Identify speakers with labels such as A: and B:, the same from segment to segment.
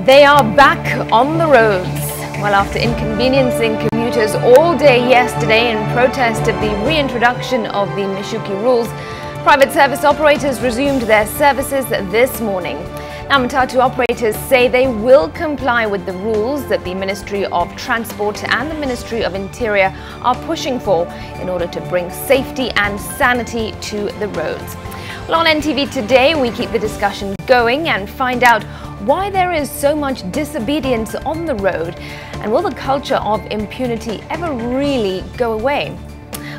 A: They are back on the roads. Well, after inconveniencing commuters all day yesterday in protest of the reintroduction of the Mishuki rules, private service operators resumed their services this morning. Now, Matatu operators say they will comply with the rules that the Ministry of Transport and the Ministry of Interior are pushing for in order to bring safety and sanity to the roads. Well, on NTV today, we keep the discussion going and find out why there is so much disobedience on the road, and will the culture of impunity ever really go away?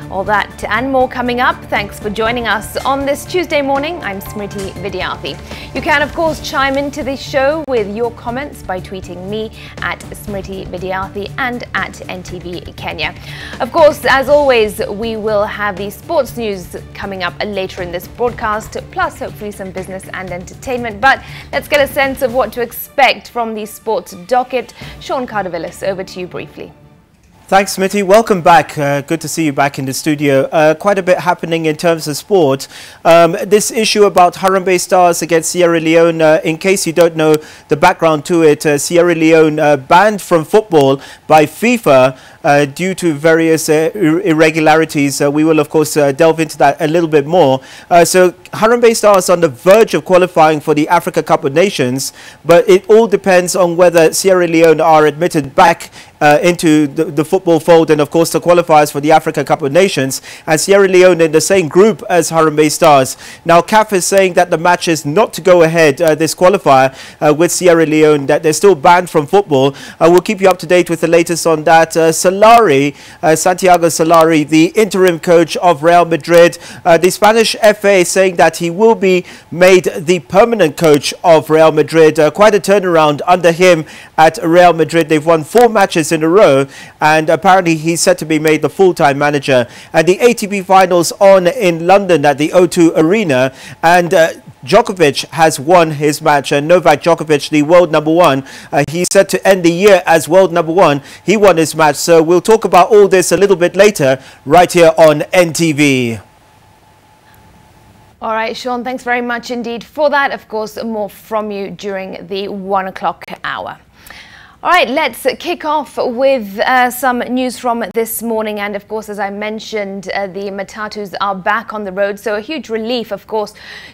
A: All that and more coming up. Thanks for joining us on this Tuesday morning. I'm Smriti Vidyarthi. You can, of course, chime into the show with your comments by tweeting me at Smriti Vidyarthi and at NTV Kenya. Of course, as always, we will have the sports news coming up later in this broadcast, plus hopefully some business and entertainment. But let's get a sense of what to expect from the sports docket. Sean Cardavillis, over to you briefly.
B: Thanks, Smitty. Welcome back. Good to see you back in the studio. Quite a bit happening in terms of sport. This issue about Harambee Stars against Sierra Leone, in case you don't know the background to it, Sierra Leone banned from football by FIFA due to various irregularities. We will, of course, delve into that a little bit more. So Harambee Stars on the verge of qualifying for the Africa Cup of Nations, but it all depends on whether Sierra Leone are admitted back into the football fold, and of course the qualifiers for the Africa Cup of Nations, and Sierra Leone in the same group as Harambee Stars. Now CAF is saying that the match is not to go ahead, this qualifier with Sierra Leone, that they're still banned from football. We'll keep you up to date with the latest on that. Santiago Solari, the interim coach of Real Madrid, the Spanish FA saying that he will be made the permanent coach of Real Madrid. Quite a turnaround under him at Real Madrid. They've won 4 matches in a row, and apparently he's set to be made the full-time manager. And the ATP finals on in London at the O2 Arena, and Djokovic has won his match. Novak Djokovic, the world #1, he's set to end the year as world #1. He won his match. So we'll talk about all this a little bit later right here on NTV.
A: All right, Sean, thanks very much indeed for that. Of course, more from you during the 1 o'clock hour. All right, let's kick off with some news from this morning. And of course, as I mentioned, the Matatus are back on the road. So a huge relief, of course,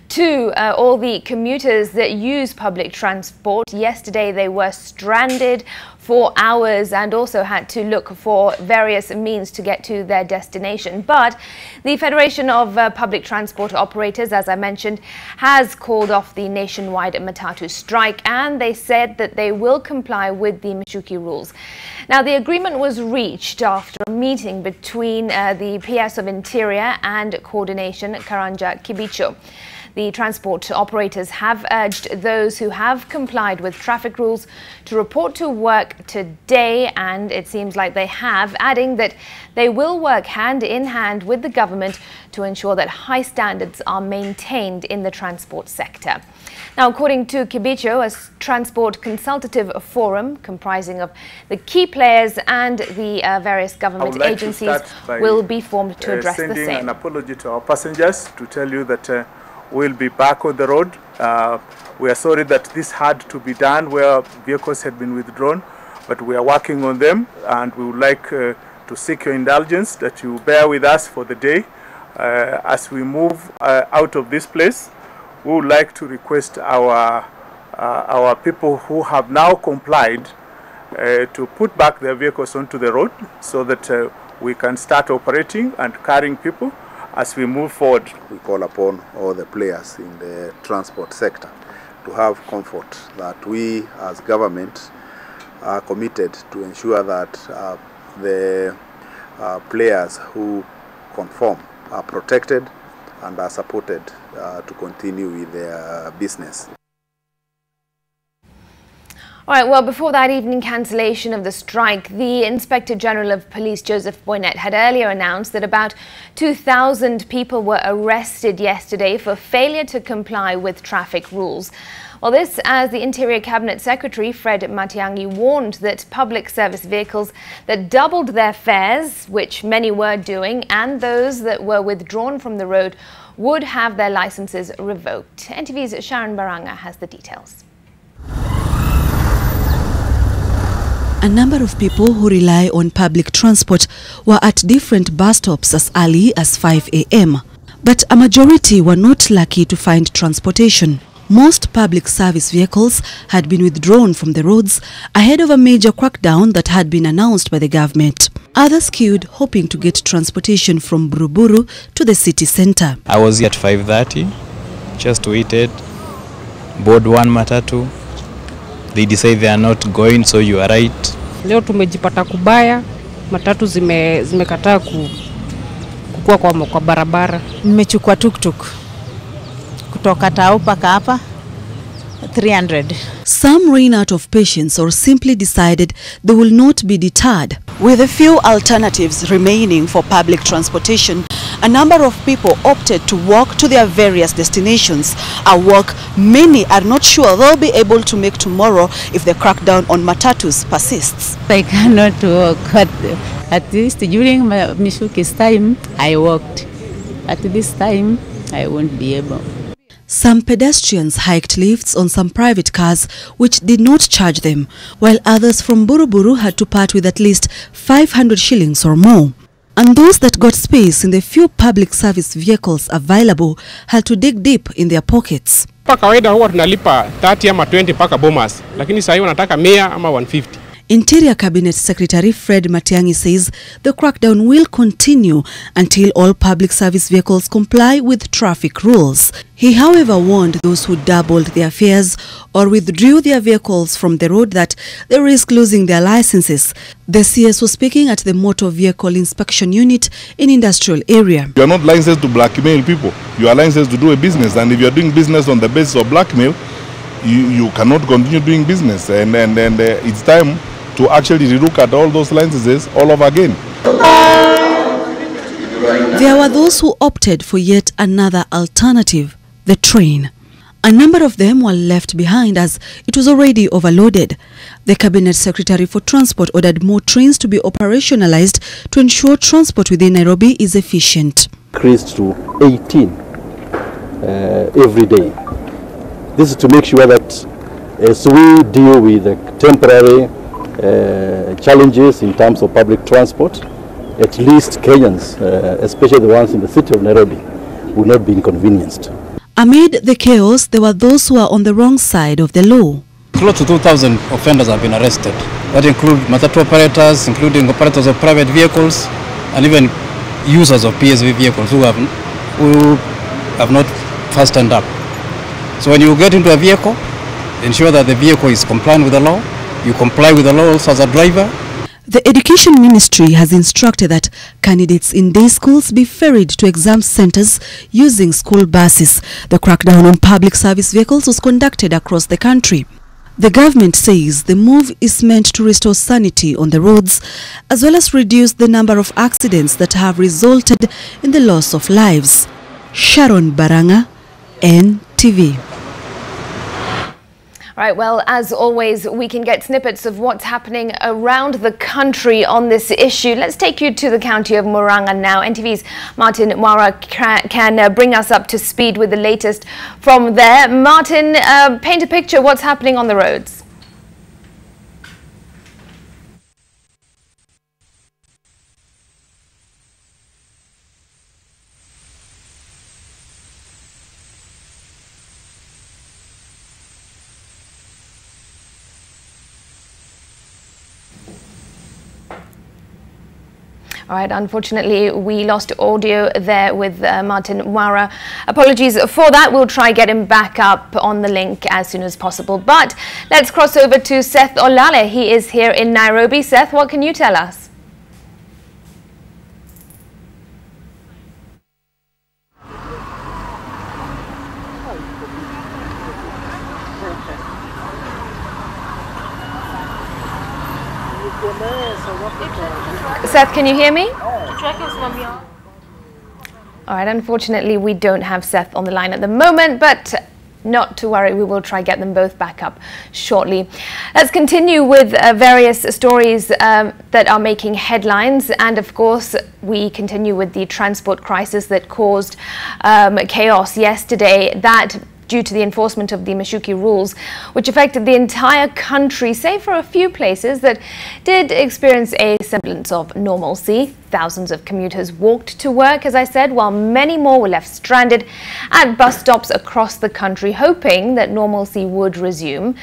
A: to all the commuters that use public transport. Yesterday, they were stranded for hours and also had to look for various means to get to their destination. But the Federation of Public Transport Operators, as I mentioned, has called off the nationwide Matatu strike, and they said that they will comply with the Mishuki rules. Now, the agreement was reached after a meeting between the PS of Interior and Coordination, Karanja Kibicho. The transport operators have urged those who have complied with traffic rules to report to work today, and it seems like they have, adding that they will work hand in hand with the government to ensure that high standards are maintained in the transport sector. Now, according to Kibicho, a transport consultative forum comprising of the key players and the various government agencies will be formed to address the same.
C: Sending an apology to our passengers to tell you that we'll be back on the road. We are sorry that this had to be done where vehicles had been withdrawn, but we are working on them, and we would like to seek your indulgence that you bear with us for the day. As we move out of this place, we would like to request our people who have now complied to put back their vehicles onto the road so that we can start operating and carrying people as we move forward.
D: We call upon all the players in the transport sector to have comfort that we as government are committed to ensure that the players who conform are protected and are supported to continue with their business.
A: All right, well, before that evening cancellation of the strike, the Inspector General of Police, Joseph Boynet, had earlier announced that about 2,000 people were arrested yesterday for failure to comply with traffic rules. Well, this as the Interior Cabinet Secretary, Fred Matiang'i, warned that public service vehicles that doubled their fares, which many were doing, and those that were withdrawn from the road would have their licenses revoked. NTV's Sharon Mundia has the details.
E: A number of people who rely on public transport were at different bus stops as early as 5 a.m. But a majority were not lucky to find transportation. Most public service vehicles had been withdrawn from the roads ahead of a major crackdown that had been announced by the government. Others queued hoping to get transportation from Buruburu to the city centre.
F: I was here at 5:30, just waited, board one matatu. They decide they are not going, so you are right.
G: Leo tumejipata kubaya, matatu zimekataa kukua kwa barabara.
H: Nimechukua tuk-tuk kutoka Tao paka hapa 300.
E: Some ran out of patience or simply decided they will not be deterred. With a few alternatives remaining for public transportation, a number of people opted to walk to their various destinations, a walk many are not sure they'll be able to make tomorrow if the crackdown on matatus persists.
H: I cannot walk. At least during my Mishuki's time, I walked. At this time, I won't be able.
E: Some pedestrians hiked lifts on some private cars which did not charge them, while others from Buruburu had to part with at least 500 shillings or more. And those that got space in the few public service vehicles available had to dig deep in their pockets.
I: Kwa kawaida huwa tunalipa 30 ama 20 paka Bomas, lakini sasa hivi wanataka 100 ama 150.
E: Interior Cabinet Secretary Fred Matiang'i says the crackdown will continue until all public service vehicles comply with traffic rules. He, however, warned those who doubled their fares or withdrew their vehicles from the road that they risk losing their licenses. The CS was speaking at the Motor Vehicle Inspection Unit in Industrial Area.
J: You are not licensed to blackmail people. You are licensed to do a business, and if you are doing business on the basis of blackmail, you cannot continue doing business. And it's time to actually relook at all those licenses all over again.
E: There were those who opted for yet another alternative, the train. A number of them were left behind as it was already overloaded. The Cabinet Secretary for Transport ordered more trains to be operationalized to ensure transport within Nairobi is efficient.
K: Increased to 18 every day. This is to make sure that as we deal with the temporary challenges in terms of public transport, at least Kenyans, especially the ones in the city of Nairobi, will not be inconvenienced.
E: Amid the chaos, there were those who are on the wrong side of the law.
F: Close to 2,000 offenders have been arrested. That include matatu operators, including operators of private vehicles, and even users of PSV vehicles who have not fastened up. So when you get into a vehicle, ensure that the vehicle is compliant with the law. You comply with the law also as a driver.
E: The Education Ministry has instructed that candidates in day schools be ferried to exam centers using school buses. The crackdown on public service vehicles was conducted across the country. The government says the move is meant to restore sanity on the roads as well as reduce the number of accidents that have resulted in the loss of lives. Sharon Baranga, NTV.
A: Right, well, as always, we can get snippets of what's happening around the country on this issue. Let's take you to the county of Murang'a now. NTV's Martin Mwara can bring us up to speed with the latest from there. Martin, paint a picture. What's happening on the roads? All right, unfortunately, we lost audio there with Martin Mwara. Apologies for that. We'll try get him back up on the link as soon as possible. But let's cross over to Seth Olale. He is here in Nairobi. Seth, what can you tell us? Seth, can you hear me? All right, unfortunately, we don't have Seth on the line at the moment, but not to worry, we will try get them both back up shortly. Let's continue with various stories that are making headlines, and of course, we continue with the transport crisis that caused chaos yesterday. That due to the enforcement of the Mishuki rules, which affected the entire country, save for a few places that did experience a semblance of normalcy. Thousands of commuters walked to work, as I said, while many more were left stranded at bus stops across the country, hoping that normalcy would resume.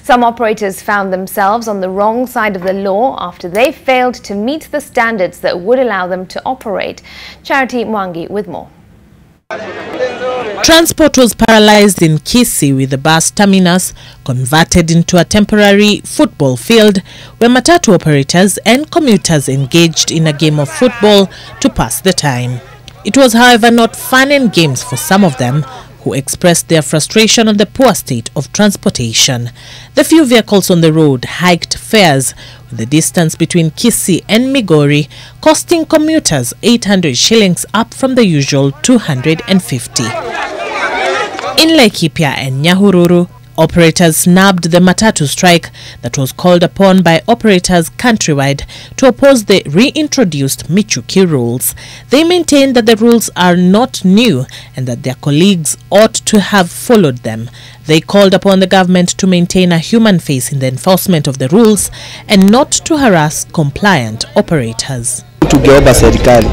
A: Some operators found themselves on the wrong side of the law after they failed to meet the standards that would allow them to operate. Sharon Mundia with more.
L: Transport was paralyzed in Kisii, with the bus terminus converted into a temporary football field where matatu operators and commuters engaged in a game of football to pass the time. It was, however, not fun and games for some of them, who expressed their frustration on the poor state of transportation. The few vehicles on the road hiked fares, with the distance between Kisii and Migori costing commuters 800 shillings, up from the usual 250. In Laikipia and Nyahururu, operators snubbed the matatu strike that was called upon by operators countrywide to oppose the reintroduced Michuki rules. They maintain that the rules are not new and that their colleagues ought to have followed them. They called upon the government to maintain a human face in the enforcement of the rules and not to harass compliant operators.
M: Tugeomba serikali,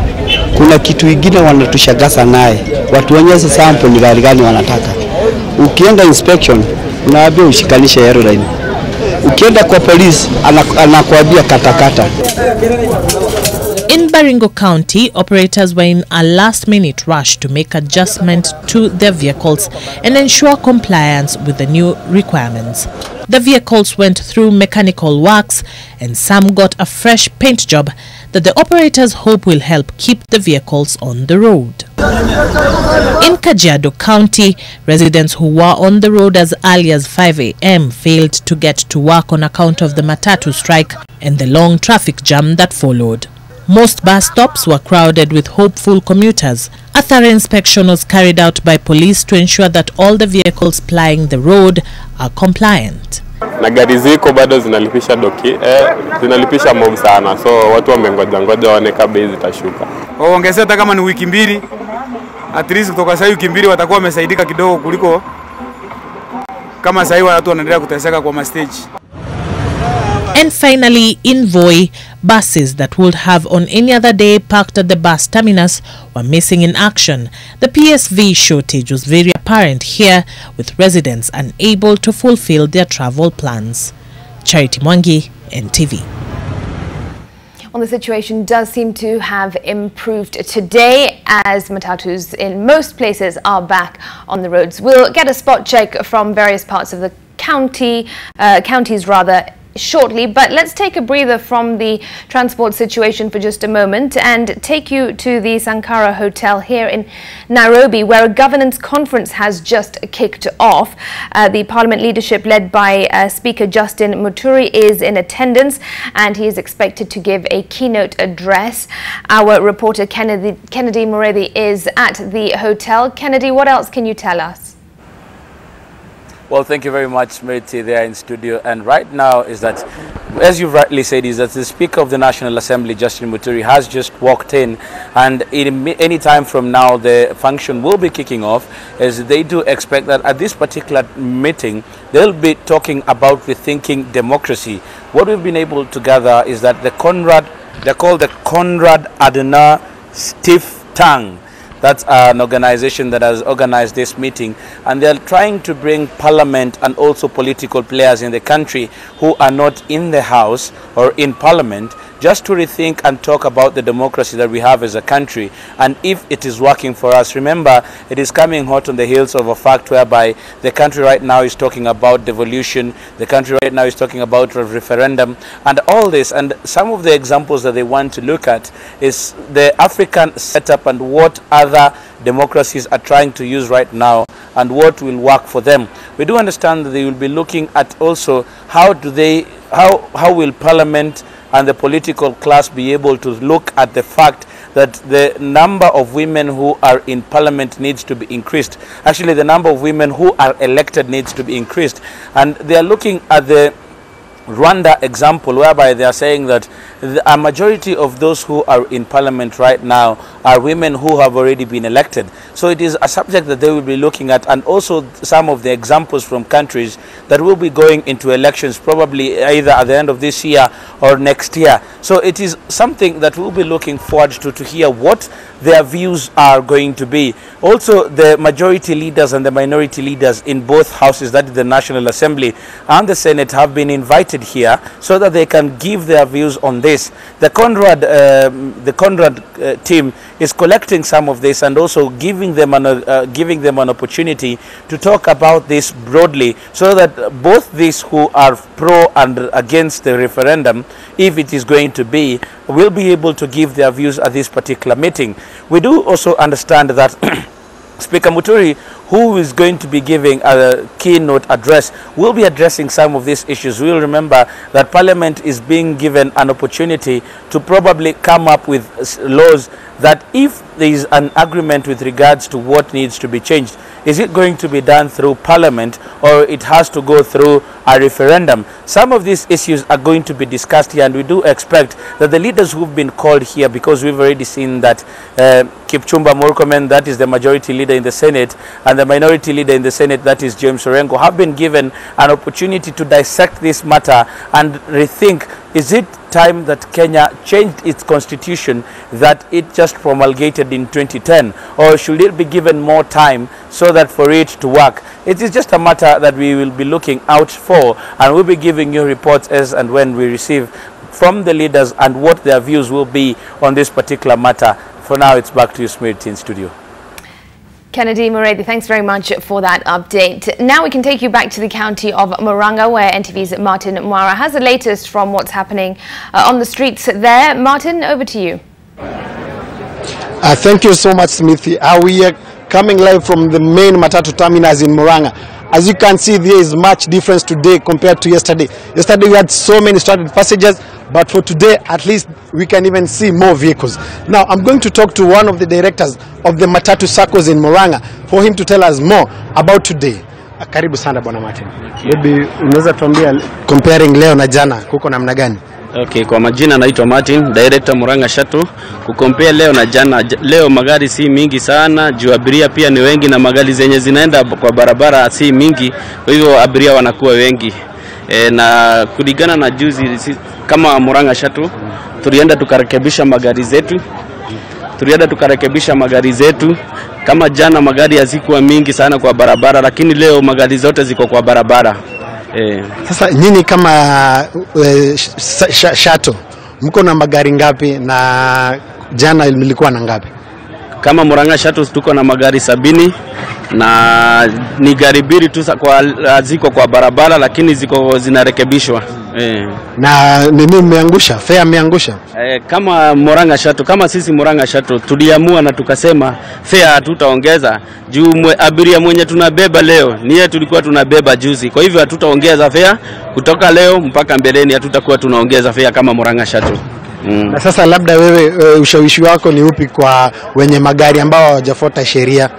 M: kuna kitu ingine wanatushagaza naye, watuonyeshe sample ni gari gani wanataka. Ukienda inspection unaambia ushikanishe aeroline, ukienda kwa police anakuambia katakata.
L: In Baringo County, operators were in a last-minute rush to make adjustment to their vehicles and ensure compliance with the new requirements. The vehicles went through mechanical works and some got a fresh paint job that the operators hope will help keep the vehicles on the road. In Kajiado County, residents who were on the road as early as 5 a.m. failed to get to work on account of the matatu strike and the long traffic jam that followed. Most bus stops were crowded with hopeful commuters. A thorough inspection was carried out by police to ensure that all the vehicles plying the road are compliant.
I: Na gari ziko bado zinalipisha zinalipisha mob sana, so watu wamengoja waone kama bei zitashuka.
N: Waongezea hata kama ni wiki mbili, at least kutoka sasa wiki mbili watakuwa wamesaidika kidogo kuliko kama sasa watu wanaendelea kuteseka kwa stage.
L: And finally, in Voi, buses that would have on any other day parked at the bus terminus were missing in action. The PSV shortage was very apparent here, with residents unable to fulfill their travel plans. Charity Mwangi, NTV.
A: Well, the situation does seem to have improved today, as matatus in most places are back on the roads. We'll get a spot check from various parts of the counties shortly, but let's take a breather from the transport situation for just a moment and take you to the Sankara Hotel here in Nairobi, where a governance conference has just kicked off. The Parliament leadership, led by Speaker Justin Muturi, is in attendance and he is expected to give a keynote address. Our reporter Kennedy Mureithi is at the hotel. Kennedy, what else can you tell us?
O: Well, thank you very much, Meriti, there in studio. And right now is that, as you rightly said, is that the Speaker of the National Assembly, Justin Muturi, has just walked in, and any time from now the function will be kicking off, as they do expect that at this particular meeting they'll be talking about rethinking democracy. What we've been able to gather is that they're called the Konrad Adenauer Stiff Tongue. That's an organization that has organized this meeting, and they're trying to bring parliament and also political players in the country who are not in the house or in parliament, just to rethink and talk about the democracy that we have as a country and if it is working for us. Remember, it is coming hot on the heels of a fact whereby the country right now is talking about devolution, the country right now is talking about a referendum and all this. And some of the examples that they want to look at is the African setup and what other democracies are trying to use right now and what will work for them. We do understand that they will be looking at also how will parliament and the political class be able to look at the fact that the number of women who are in parliament needs to be increased. Actually, the number of women who are elected needs to be increased. And they are looking at the Rwanda example, whereby they are saying that a majority of those who are in parliament right now are women who have already been elected. So it is a subject that they will be looking at, and also some of the examples from countries that will be going into elections probably either at the end of this year or next year. So it is something that we'll be looking forward to hear what their views are going to be. Also, the majority leaders and the minority leaders in both houses, that is the National Assembly and the Senate, have been invited here so that they can give their views on this. The Conrad team is collecting some of this and also giving them an opportunity to talk about this broadly, so that both these who are pro and against the referendum, if it is going to be, will be able to give their views at this particular meeting. We do also understand that Speaker Muturi, who is going to be giving a keynote address, will be addressing some of these issues. We'll remember that Parliament is being given an opportunity to probably come up with laws that, if there is an agreement with regards to what needs to be changed, is it going to be done through Parliament or it has to go through a referendum? Some of these issues are going to be discussed here, and we do expect that the leaders who've been called here, because we've already seen that Kipchumba Murkomen, that is the majority leader in the Senate, and the minority leader in the Senate, that is James Orengo, have been given an opportunity to dissect this matter and rethink, is it time that Kenya changed its constitution that it just promulgated in 2010, or should it be given more time so that for it to work? It is just a matter that we will be looking out for, and we'll be giving you reports as and when we receive from the leaders and what their views will be on this particular matter. For now, it's back to you, Smith, in studio.
A: Kennedy Muredi, thanks very much for that update. Now we can take you back to the county of Murang'a, where NTV's Martin Mwara has the latest from what's happening on the streets there. Martin, over to you.
P: Thank you so much, Smithy. We are coming live from the main Matatu terminus in Murang'a. As you can see, there is much difference today compared to yesterday. Yesterday we had so many stranded passengers, but for today, at least, we can even see more vehicles. Now, I'm going to talk to one of the directors of the Matatu circles in Murang'a for him to tell us more about today. Karibu sana Bwana Martin. Maybe unaweza tuambia comparing leo na jana kuko namna gani?
Q: Okay, kwa majina naitwa Martin, director Murang'a Shuttle. Kukompea leo na jana, leo magari si mingi sana, juu abiria pia ni wengi na magari zenye zinaenda kwa barabara si mingi, kwa hivyo abiria wanakuwa wengi. Na kulingana na juzi kama Murang'a Shuttle, tulienda tukarekebisha magari zetu. Kama jana magari hazikuwa mingi sana kwa barabara, lakini leo magari zote ziko kwa barabara.
P: Sasa nyinyi kama Shuttle mko na magari ngapi na jana mlikuwa na ngapi?
Q: Kama Murang'a Shuttle tuko na magari 70 na ni gari mbili tu ziko kwa barabara, lakini zinarekebishwa.
P: Na nini mmeangusha? Fare mmeangusha?
Q: Kama Murang'a Shuttle, kama sisi Murang'a Shuttle tuliamua na tukasema fare hatutaongeza juu abiria mwenye tunabeba leo ni yeye tulikuwa tunabeba juzi. Kwa hivyo hatutaongeza fare kutoka leo mpaka mbeleni, hatutakuwa tunaongeza fare kama Murang'a Shuttle.
P: Na sasa labda wewe ushawishi wako ni upi kwa wenye magari ambao hawajafuata sheria?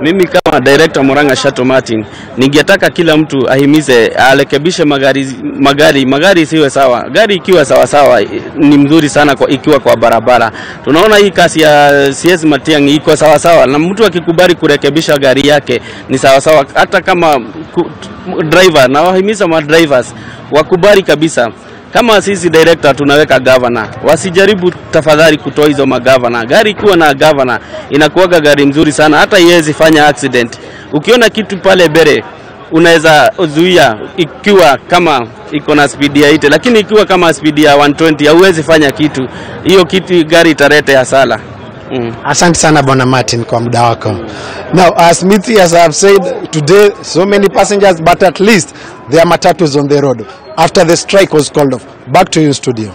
Q: Mimi kama director Murang'a Shuttle Martin, ningetaka kila mtu ahimize arekebishe magari siwe sawa. Gari ikiwa sawa ni mzuri sana ikiwa kwa barabara. Tunaona hii kasi ya CS Matiang'i iko sawa, na mtu akikubali kurekebisha gari yake ni sawa, hata kama driver, na wahimiza ma drivers wakubali kabisa. Kama sisi director tunaweka governor, wasijaribu tafadhali kutoa hizo magavana. Gari ikiwa na governor inakuwa gari mzuri sana, hata iwezi fanya accident. Ukiona kitu pale bere unaweza zuia ikiwa kama iko na speed ya 80, lakini ikiwa kama speed ya 120 hauwezi fanya kitu. Hiyo kitu gari italeta hasara.
P: Asante sana Bwana Martin kwa muda wako. Now, as Smithy, as I have said, today so many passengers, but at least there are matatus on the road after the strike was called off. Back to you in studio.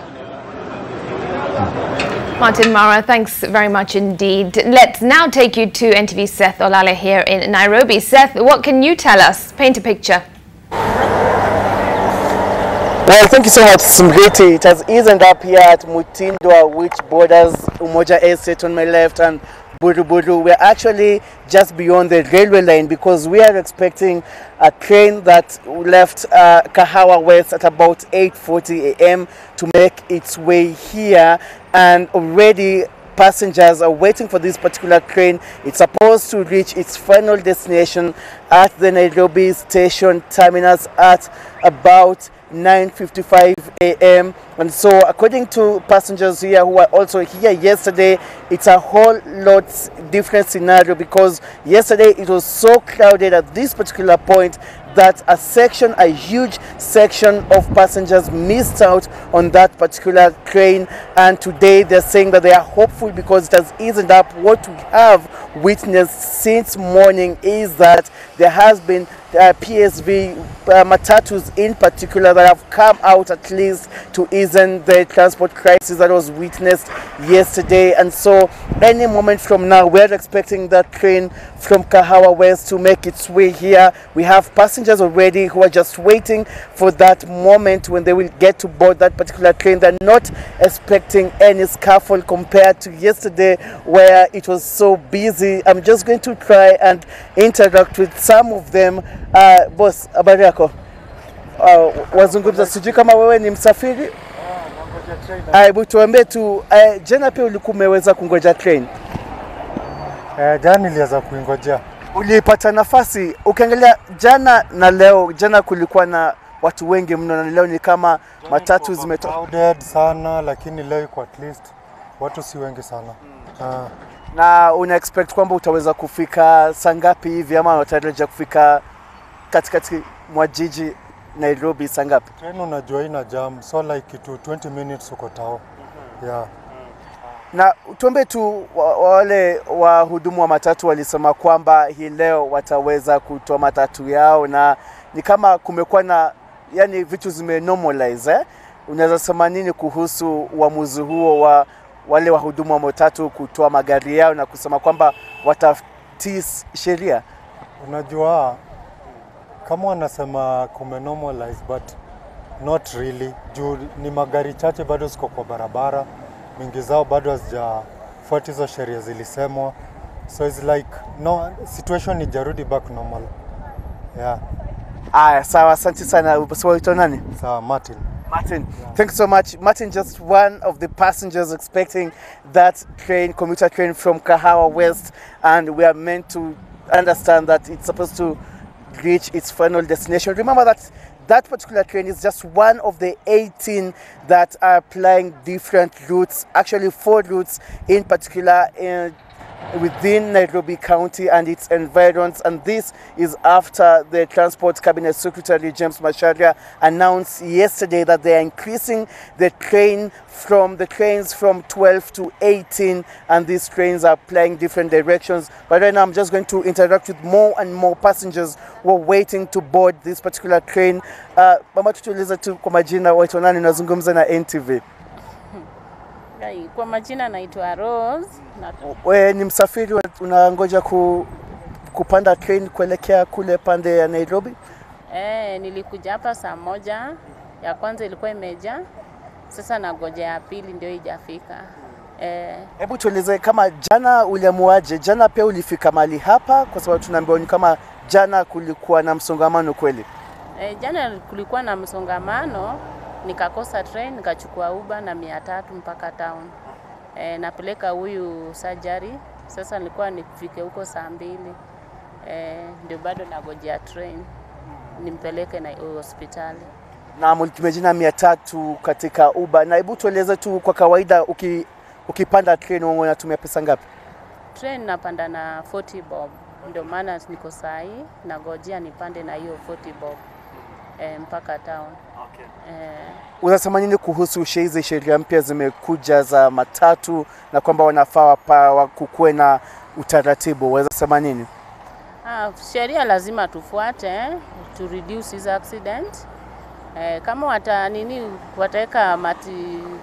A: Martin Mara, thanks very much indeed. Let's now take you to NTV's Seth Olale here in Nairobi. Seth, what can you tell us? Paint a picture.
R: Well, thank you so much, Smriti. It has eased up here at Mutindwa, which borders Umoja Estate on my left and
S: Buruburu. We're actually just beyond the railway line because we are expecting a train that left Kahawa West at about 8:40 a.m. to make its way here, and already passengers are waiting for this particular train. It's supposed to reach its final destination at the Nairobi station terminus at about 9:55 a.m. and so according to passengers here who were also here yesterday, it's a whole lot different scenario because yesterday it was so crowded at this particular point that a huge section of passengers missed out on that particular train, and today they're saying that they are hopeful because it has eased up. What we have witnessed since morning is that there has been PSV matatus in particular that have come out at least to ease the transport crisis that was witnessed yesterday, and so any moment from now we're expecting that train from Kahawa West to make its way here. We have passengers already who are just waiting for that moment when they will get to board that particular train. They're not expecting any scuffle compared to yesterday where it was so busy. I'm just going to try and interact with some of them. Boss, habari yako? Wazungumza, sijui kama wewe ni msafiri? Hebu tuambie tu, jana pia ulikuwa umeweza kungoja train?
T: Jana niliweza kuingojea.
S: Ulipata nafasi? Ukiangalia jana na leo, jana kulikuwa na watu wengi mno na leo ni kama matatu zimetoka.
T: Crowded sana, lakini leo iko at least watu si wengi sana.
S: Na una expect kwamba utaweza kufika saa ngapi hivi ama unatarajia kufika katikati mwa jiji Nairobi saa ngapi?
T: Train unajua ina jam, so like to 20 minutes uko tao. Yeah.
S: Na tuombe tu wale wahudumu wa matatu walisema kwamba hii leo wataweza kutoa matatu yao, na ni kama kumekuwa na yani vitu zime-normalize. Unaweza sema nini kuhusu uamuzi huo wa wale wahudumu wa matatu kutoa magari yao na kusema kwamba watatii sheria?
T: Unajua kama wanasema kume-normalize but not really. Juu ni magari chache bado ziko kwa barabara, mingi zao bado hazijafuata hizo sheria zilisemwa, so it's like no situation ijarudi back normal. Yeah.
S: Sawa, asante sana. So ito nani?
T: Sawa, Martin.
S: Martin, yeah. Thanks so much. Martin, just one of the passengers expecting that train, commuter train from Kahawa West, and we are meant to understand that it's supposed to reach its final destination. Remember that that particular train is just one of the 18 that are plying different routes, actually 4 routes in particular within Nairobi County and its environs, and this is after the Transport Cabinet Secretary James Macharia announced yesterday that they are increasing the trains from 12 to 18, and these trains are plying different directions. But right now I'm just going to interact with more and more passengers who are waiting to board this particular train. Mama, tutueleza tu kwa majina, waitwa nani, nazungumza na NTV?
U: Kwa majina naitwa Rose.
S: Wewe ni msafiri, unangoja kupanda train kuelekea kule pande ya Nairobi?
U: Nilikuja hapa saa 1, ya kwanza ilikuwa imejaa. Sasa nagoja ya pili ndio ijafika.
S: Hebu tueleze kama jana uliamuaje? Jana pia ulifika mali hapa kwa sababu tunaambiwa ni kama jana kulikuwa na msongamano kweli?
U: Jana kulikuwa na msongamano, nikakosa train, nikachukua Uber na 300 mpaka town. Napeleka huyu surgery. Sasa nilikuwa nifike huko saa 2. Ndio bado nagojea train nimpeleke na hospitali.
S: Na mlimejina 300 katika Uber. Na hebu tueleze tu kwa kawaida ukipanda train unatumia pesa ngapi?
U: Train napanda na 40 bob. Ndio maana niko saa hii nagojea nipande na hiyo 40 bob mpaka town.
S: Okay. Unasema nini kuhusu hizi sheria mpya zimekuja za matatu na kwamba wanafaa kukuwe na utaratibu? Unaweza sema nini?
U: Sheria lazima tufuate to reduce these accidents. Kama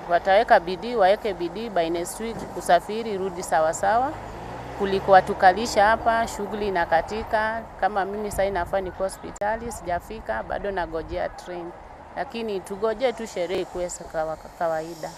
U: wataweka bidii, waeke bidii by next week kusafiri rudi sawa sawa. Kuliko watukalisha hapa shughuli na katika. Kama mimi sasa nafaa niko hospitali sijafika, bado nagojea train. Lakini tugoje tu sherehe ikuwe kawaida.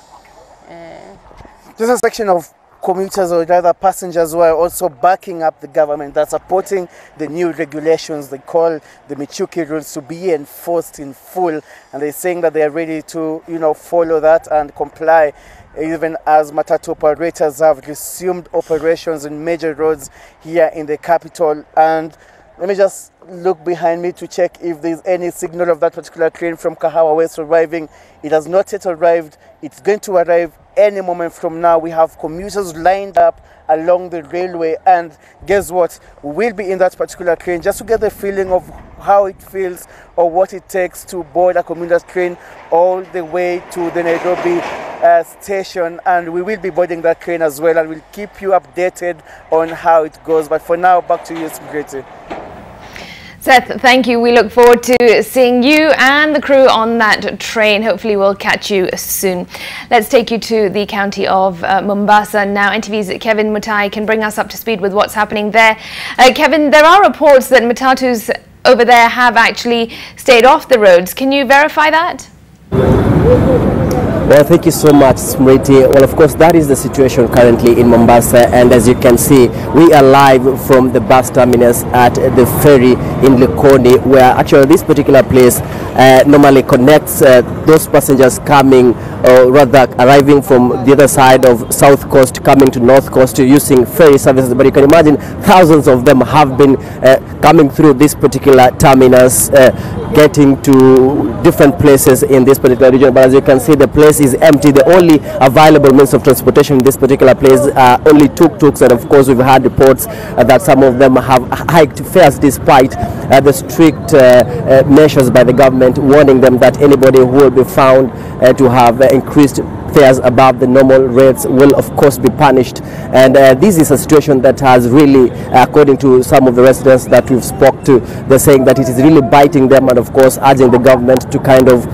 S: Just a section of commuters or rather passengers who are also backing up the government, that's supporting the new regulations they call the Michuki rules to be enforced in full, and they're saying that they are ready to follow that and comply, even as matatu operators have resumed operations in major roads here in the capital. And let me just look behind me to check if there's any signal of that particular train from Kahawa West arriving. It has not yet arrived. It's going to arrive any moment from now. We have commuters lined up along the railway, and guess what? We'll be in that particular train just to get the feeling of how it feels or what it takes to board a commuter train all the way to the Nairobi station, and we will be boarding that train as well, and we'll keep you updated on how it goes. But for now, back to you, Smriti.
A: Seth, thank you. We look forward to seeing you and the crew on that train. Hopefully we'll catch you soon. Let's take you to the county of Mombasa now. NTV's Kevin Mutai can bring us up to speed with what's happening there. Kevin, there are reports that matatus over there have actually stayed off the roads. Can you verify that?
B: Well, thank you so much, Smriti. Well, of course, that is the situation currently in Mombasa, and as you can see, we are live from the bus terminus at the ferry in Likoni, where actually this particular place normally connects those passengers coming, or rather arriving from the other side of South Coast, coming to North Coast using ferry services. But you can imagine thousands of them have been coming through this particular terminus, getting to different places in this particular region. But as you can see, the place is empty. The only available means of transportation in this particular place are only tuk-tuks, and of course we've had reports that some of them have hiked fares despite the strict measures by the government, warning them that anybody who will be found to have increased fares above the normal rates will of course be punished. And this is a situation that has really, according to some of the residents that we've spoke to, they're saying that it is really biting them, and of course urging the government to kind of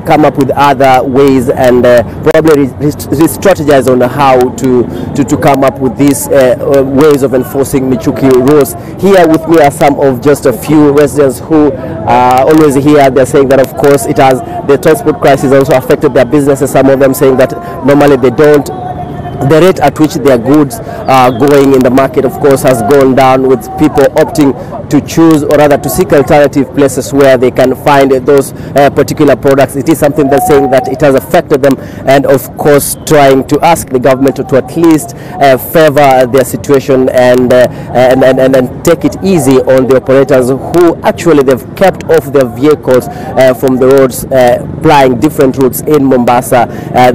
B: come up with other ways and probably re-strategize on how to come up with these ways of enforcing Michuki rules. Here with me are some of just a few residents who are always here. They're saying that of course it has, the transport crisis also affected their businesses. Some of them saying that normally they don't, the rate at which their goods are going in the market of course has gone down, with people opting to choose or rather to seek alternative places where they can find those particular products. It is something that's saying that it has affected them, and of course trying to ask the government to at least favor their situation and take it easy on the operators who actually they've kept off their vehicles from the roads plying different routes in Mombasa.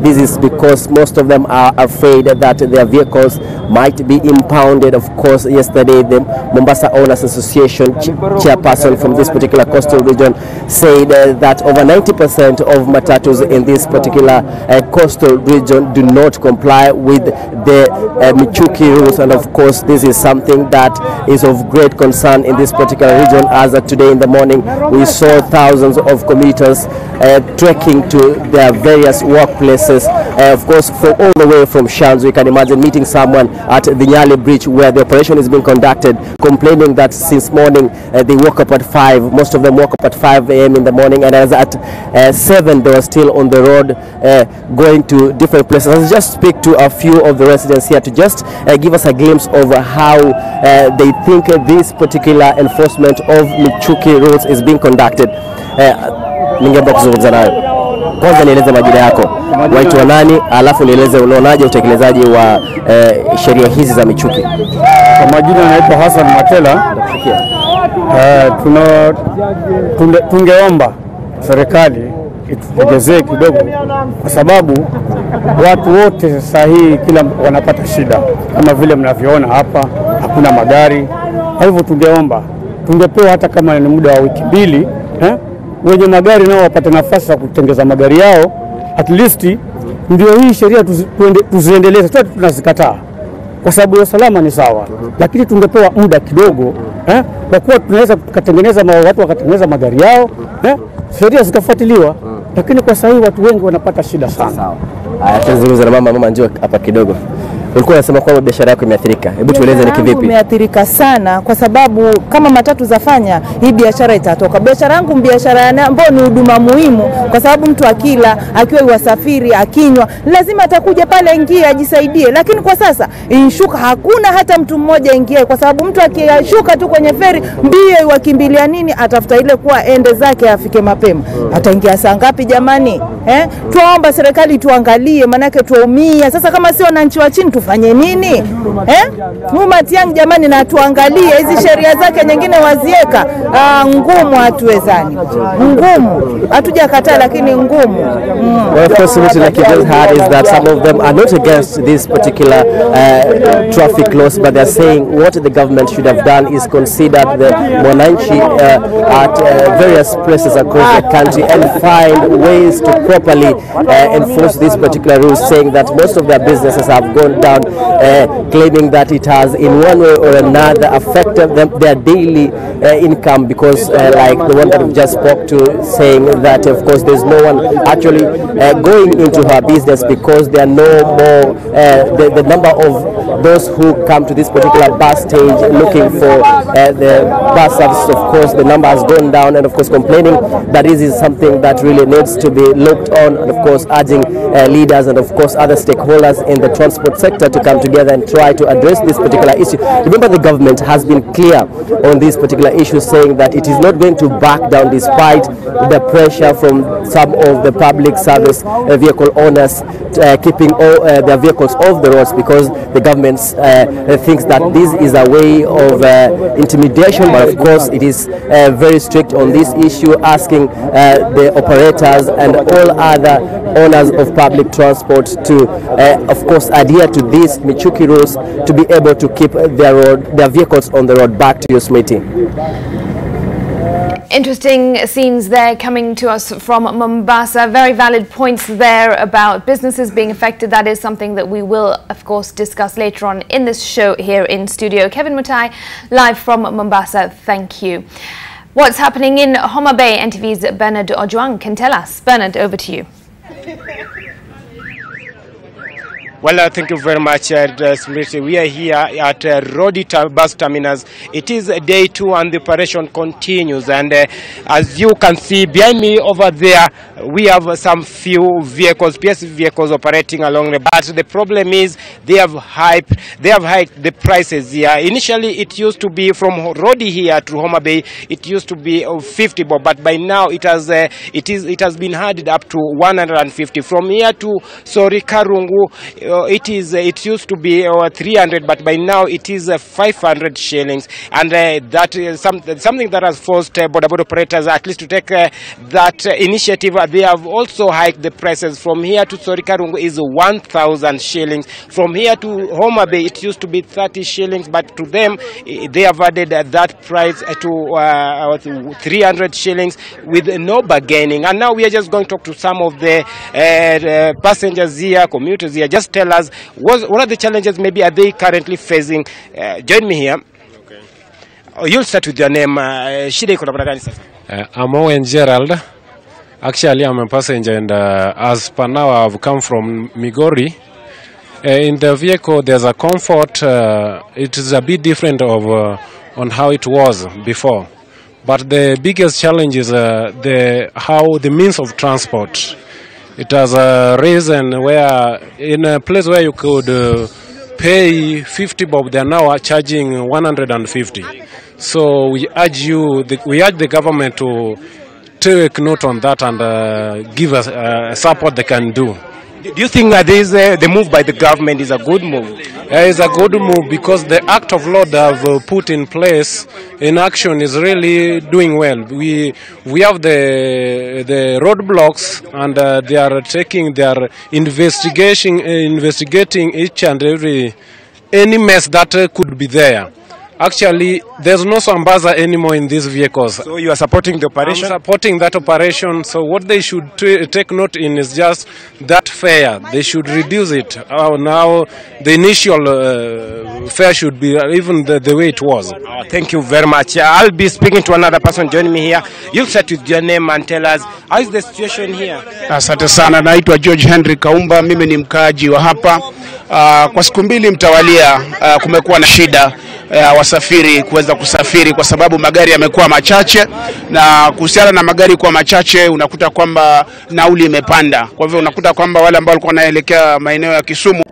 B: This is because most of them are afraid that their vehicles might be impounded. Of course, yesterday the Mombasa Owners Association chairperson from this particular coastal region said that over 90% of matatus in this particular coastal region do not comply with the Michuki rules, and of course this is something that is of great concern in this particular region, as today in the morning we saw thousands of commuters trekking to their various workplaces, of course from all the way from Shams. We can imagine meeting someone at the Nyali Bridge where the operation is being conducted, complaining that since morning they woke up at 5, most of them woke up at 5 a.m. in the morning, and as at 7 they were still on the road going to different places. Let's just speak to a few of the residents here to just give us a glimpse of how they think this particular enforcement of Michuki rules is being conducted. Ningeomba kuzungumza nayo. Kwanza nieleze majina yako, waitwa nani, alafu nieleze unaonaje utekelezaji wa sheria hizi za Michuki.
V: Kwa majina naitwa Hassan Matela. Tungeomba serikali ituongezee kidogo, kwa sababu watu wote sasa hii kila wanapata shida, kama vile mnavyoona hapa hakuna magari. Kwa hivyo tungepewa hata kama ni muda wa wiki 2 wenye magari nao wapate nafasi ya kutengeza magari yao, at least ndio hii sheria tuziendeleze. Tunazikataa kwa sababu ya usalama ni sawa, lakini tungepewa muda kidogo kwa kuwa tunaweza kutengeneza, watu wakatengeneza magari yao, sheria zikafuatiliwa, lakini kwa sasa watu wengi wanapata shida sana.
B: Haya, tuzungumze na mama njoo hapa kidogo. ulikuwa unasema kwamba biashara yako imeathirika. Hebu tueleze ni kivipi?
C: Imeathirika sana kwa sababu kama matatu zafanya hii biashara itatoka. Biashara yangu biashara ambayo ni huduma muhimu kwa sababu mtu akila, akiwa wasafiri, akinywa, lazima atakuja pale ingie ajisaidie. Lakini kwa sasa inshuka hakuna hata mtu mmoja ingie kwa sababu mtu akishuka tu kwenye feri mbio wakimbilia nini atafuta ile kuwa ende zake afike mapema. Ataingia saa ngapi jamani? Tuomba serikali tuangalie manake tuumia. Sasa kama sio wananchi wa chini tufanye nini? Matiang jamani na tuangalie hizi sheria zake nyingine wazieka. Ngumu hatuwezani. Ngumu. Hatujakataa lakini ngumu.
B: Well, of course, what like you just heard is that some of them are not against this particular traffic laws, but they're saying what the government should have done is considered the Mwananchi at various places across the country and find ways to properly enforce these particular rules, saying that most of their businesses have gone down, claiming that it has in one way or another affected their daily income because like the one that we just spoke to, saying that of course there's no one actually going into her business because there are no more the number of those who come to this particular bus stage looking for the bus service, of course the number has gone down, and of course complaining that this is something that really needs to be looked on, and of course urging leaders and of course other stakeholders in the transport sector to come together and try to address this particular issue. Remember, the government has been clear on this particular issue, saying that it is not going to back down despite the pressure from some of the public service vehicle owners keeping all their vehicles off the roads, because the government thinks that this is a way of intimidation. But of course it is very strict on this issue, asking the operators and all other owners of public transport to of course adhere to these Michuki rules to be able to keep their vehicles on the road. Back to you, Smithy.
A: Interesting scenes there coming to us from Mombasa. Very valid points there about businesses being affected. That is something that we will, of course, discuss later on in this show here in studio. Kevin Mutai, live from Mombasa. Thank you. What's happening in Homa Bay? NTV's Bernard Ojwang can tell us. Bernard, over to you.
D: Well, thank you very much, Smriti. We are here at Rodi bus terminus. It is day 2 and the operation continues. And as you can see behind me over there, we have some few vehicles, PSV vehicles operating along the. But the problem is they have hiked the prices here. Initially, it used to be from Rodi here to Homa Bay. It used to be 50 bob, but by now it has been added up to 150. From here to Sorikarungu. It used to be 300, but by now it is 500 shillings, and that is something that has forced border operators at least to take that initiative. They have also hiked the prices. From here to Sorikarungu is 1,000 shillings. From here to Homa Bay it used to be 30 shillings, but to them they have added that price to 300 shillings with no bargaining. And now we are just going to talk to some of the passengers here, commuters here. Just tell us what are the challenges maybe are they currently facing. Join me here. Okay. You'll start with your name.
W: I'm Owen Gerald. Actually, I'm a passenger, and as per now I've come from Migori. In the vehicle there's a comfort. It is a bit different of on how it was before, but the biggest challenge is the means of transport. It has a reason where in a place where you could pay 50 bob, they are now charging 150. So we urge the government to take note on that and give us support they can do.
D: Do you think that the move by the government is a good move?
W: It's a good move because the act of law they have put in place in action is really doing well. We have the roadblocks, and they are investigating each and every any mess that could be there. actually there's no Sambaza anymore in these vehicles.
D: So you are supporting the operation?
W: I'm supporting that operation. So what they should take note in is just that fare. They should reduce it. Now the initial fare should be even the way it was.
D: Thank you very much. I'll be speaking to another person joining me here. You'll start with your name and tell us how is the situation here.
G: Asante sana, naitwa George Henry Kaumba, mimi ni mkaaji wa hapa. Kwa siku mbili mtawalia kumekuwa na shida wasafiri kuweza kusafiri kwa sababu magari yamekuwa machache, na kuhusiana na magari kuwa machache unakuta kwamba nauli imepanda. Kwa hivyo unakuta kwamba wale ambao walikuwa wanaelekea maeneo ya Kisumu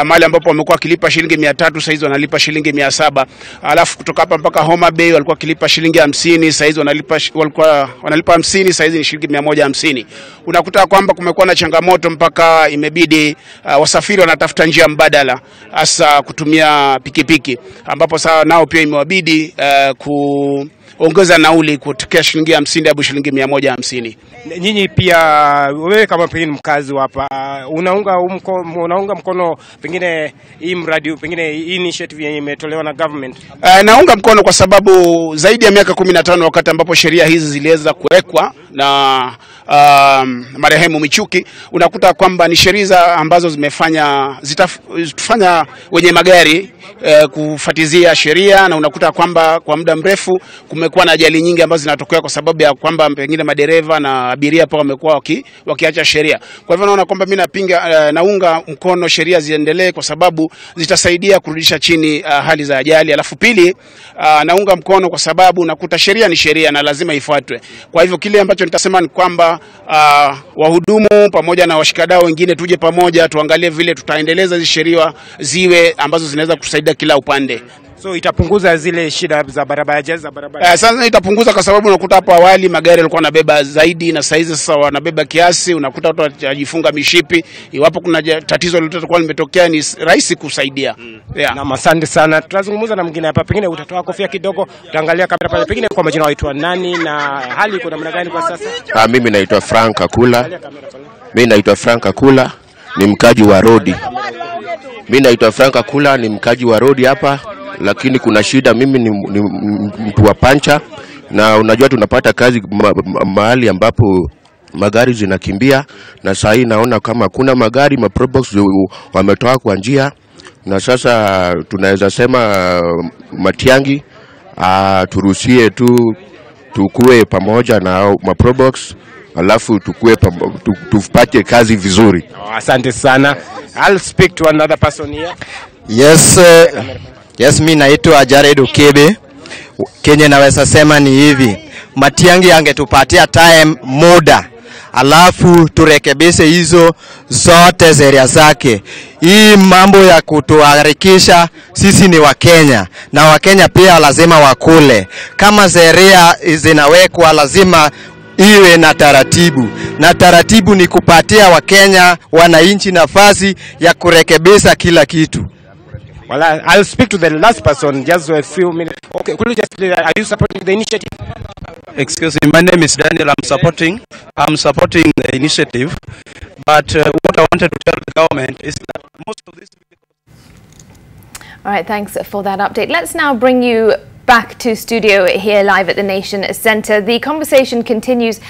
G: mahali ambapo wamekuwa wakilipa shilingi 300 sasa hizi wanalipa shilingi 700. Alafu kutoka hapa mpaka Homa Bay walikuwa wakilipa shilingi 50, sasa hizi walikuwa wanalipa 50, sasa hizi ni shilingi 150. Unakuta kwamba kumekuwa na changamoto mpaka imebidi wasafiri wanatafuta njia mbadala, hasa kutumia pikipiki, ambapo sasa nao pia imewabidi kuongeza nauli kutoka shilingi 50 hadi shilingi 150.
D: Nyinyi pia wewe kama pengine mkazi hapa unaunga mkono pengine hii mradi, pengine hii initiative yenye imetolewa na government?
G: Naunga mkono kwa sababu zaidi ya miaka 15 wakati ambapo sheria hizi ziliweza kuwekwa na marehemu Michuki, unakuta kwamba ni sheria ambazo zitafanya wenye magari kufuatizia sheria, na unakuta kwamba kwa muda mrefu kumekuwa na ajali nyingi ambazo zinatokea kwa sababu ya kwamba pengine madereva na abiria pa wamekuwa wakiacha sheria. Kwa hivyo naona kwamba mimi naunga mkono sheria ziendelee kwa sababu zitasaidia kurudisha chini hali za ajali. Alafu pili, naunga mkono kwa sababu nakuta sheria ni sheria na lazima ifuatwe. Kwa hivyo kile ambacho nitasema ni kwamba wahudumu pamoja na washikadau wengine tuje pamoja tuangalie vile tutaendeleza hizo sheria ziwe ambazo zinaweza kusaidia kila upande.
D: So itapunguza zile shida za barabara, ajali za barabara.
G: Sasa itapunguza kwa sababu unakuta hapo awali magari yalikuwa yanabeba zaidi, na sasa wanabeba kiasi. Unakuta watu wanajifunga mishipi, iwapo kuna tatizo lolote limetokea ni rahisi kusaidia.
D: Na asante sana. Tutazungumza na mwingine hapa, pengine utatoa kofia kidogo, utaangalia kamera pale, pengine kwa majina waitwa nani na hali iko namna gani kwa sasa?
H: Mimi naitwa Frank Akula. Ni mkaji wa Rodi. Ni mkaji wa Rodi hapa, lakini kuna shida. Mimi ni mtu wa pancha, na unajua tunapata kazi mahali ambapo magari zinakimbia, na sasa hii naona kama kuna magari maprobox wametoa kwa njia, na sasa tunaweza sema Matiangi turuhusie tukue pamoja na maprobox, alafu tupate kazi vizuri.
D: Asante sana. I'll speak to another person here.
J: Yes, mimi naitwa Jared Ukebe. Kenya naweza sema ni hivi, Matiangi angetupatia time muda, alafu turekebishe hizo zote sheria zake. Hii mambo ya kutuharikisha, sisi ni Wakenya, na Wakenya pia lazima wakule. Kama sheria zinawekwa lazima iwe na taratibu, na taratibu ni kupatia Wakenya wananchi nafasi ya kurekebisha kila kitu.
D: Well, I'll speak to the last person just a few minutes. Okay, could you just are you supporting the initiative?
F: Excuse me, my name is Daniel. I'm supporting the initiative, but what I wanted to tell the government is that most of this.
A: All right, thanks for that update. Let's now bring you back to studio here live at the Nation Centre. The conversation continues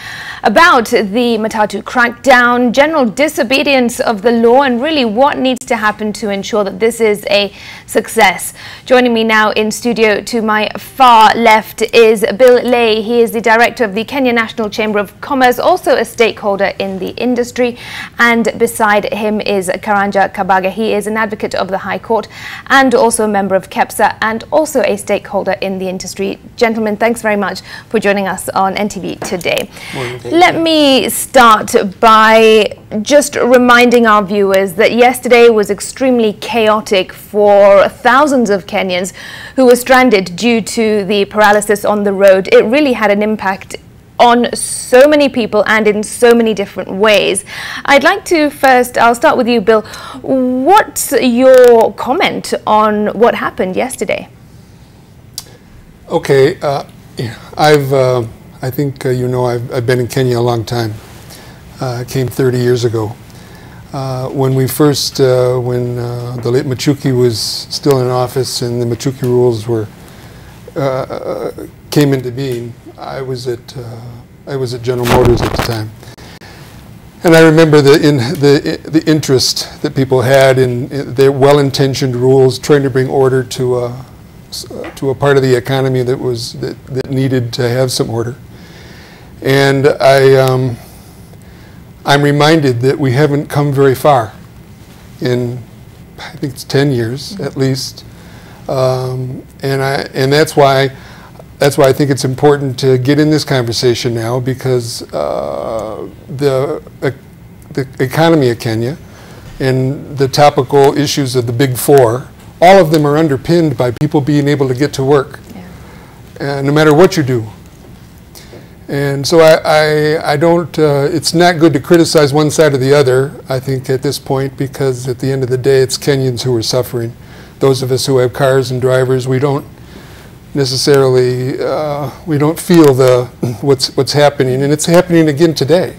A: about the Matatu crackdown, general disobedience of the law, and really what needs to happen to ensure that this is a success. Joining me now in studio to my far left is Bill Lay. He is the director of the Kenya National Chamber of Commerce, also a stakeholder in the industry. And beside him is Karanja Kabaga. He is an advocate of the High Court and also a member of KEPSA and also a stakeholder in the industry. Gentlemen, thanks very much for joining us on NTV today. Let me start by just reminding our viewers that yesterday was extremely chaotic for thousands of Kenyans who were stranded due to the paralysis on the road. It really had an impact on so many people and in so many different ways. I'd like to first, I'll start with you, Bill. What's your comment on what happened yesterday?
X: Okay, I think you know I've been in Kenya a long time. I came 30 years ago. When we first, when the late Michuki was still in office and the Michuki rules were came into being, I was at General Motors at the time. And I remember the interest that people had in their well-intentioned rules, trying to bring order to a part of the economy that needed to have some order. And I'm reminded that we haven't come very far in, I think it's 10 years at least, and that's why I think it's important to get in this conversation now, because the economy of Kenya and the topical issues of the Big Four, all of them are underpinned by people being able to get to work, no matter what you do. And so I don't, it's not good to criticize one side or the other, I think, at this point, because at the end of the day, it's Kenyans who are suffering. Those of us who have cars and drivers, we don't necessarily, we don't feel what's happening, and it's happening again today.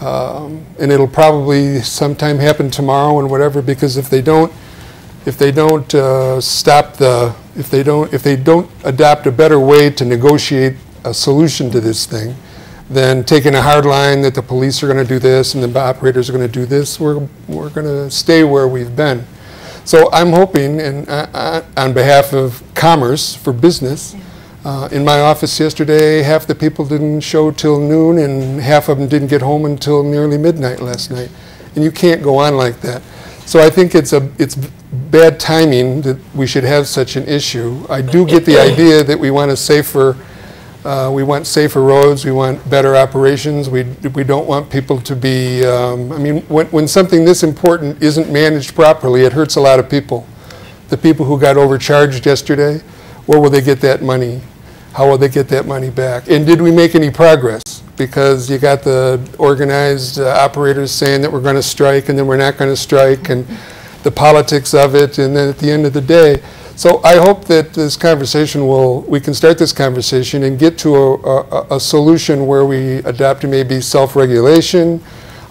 X: And it'll probably sometime happen tomorrow and whatever, because if they don't if they don't adopt a better way to negotiate a solution to this thing, then taking a hard line that the police are going to do this and the operators are going to do this, we're going to stay where we've been. So I'm hoping, and on behalf of commerce for business, in my office yesterday, half the people didn't show till noon, and half of them didn't get home until nearly midnight last night. And you can't go on like that. So I think it's bad timing that we should have such an issue. I do get the idea that we want safer roads, we want better operations, we don't want people to be, I mean, when something this important isn't managed properly, it hurts a lot of people. The people who got overcharged yesterday, where will they get that money? How will they get that money back? And did we make any progress? Because you got the organized operators saying that we're going to strike and then we're not going to strike, and the politics of it, and then at the end of the day. So I hope that this conversation we can start this conversation and get to a solution where we adopt maybe self-regulation,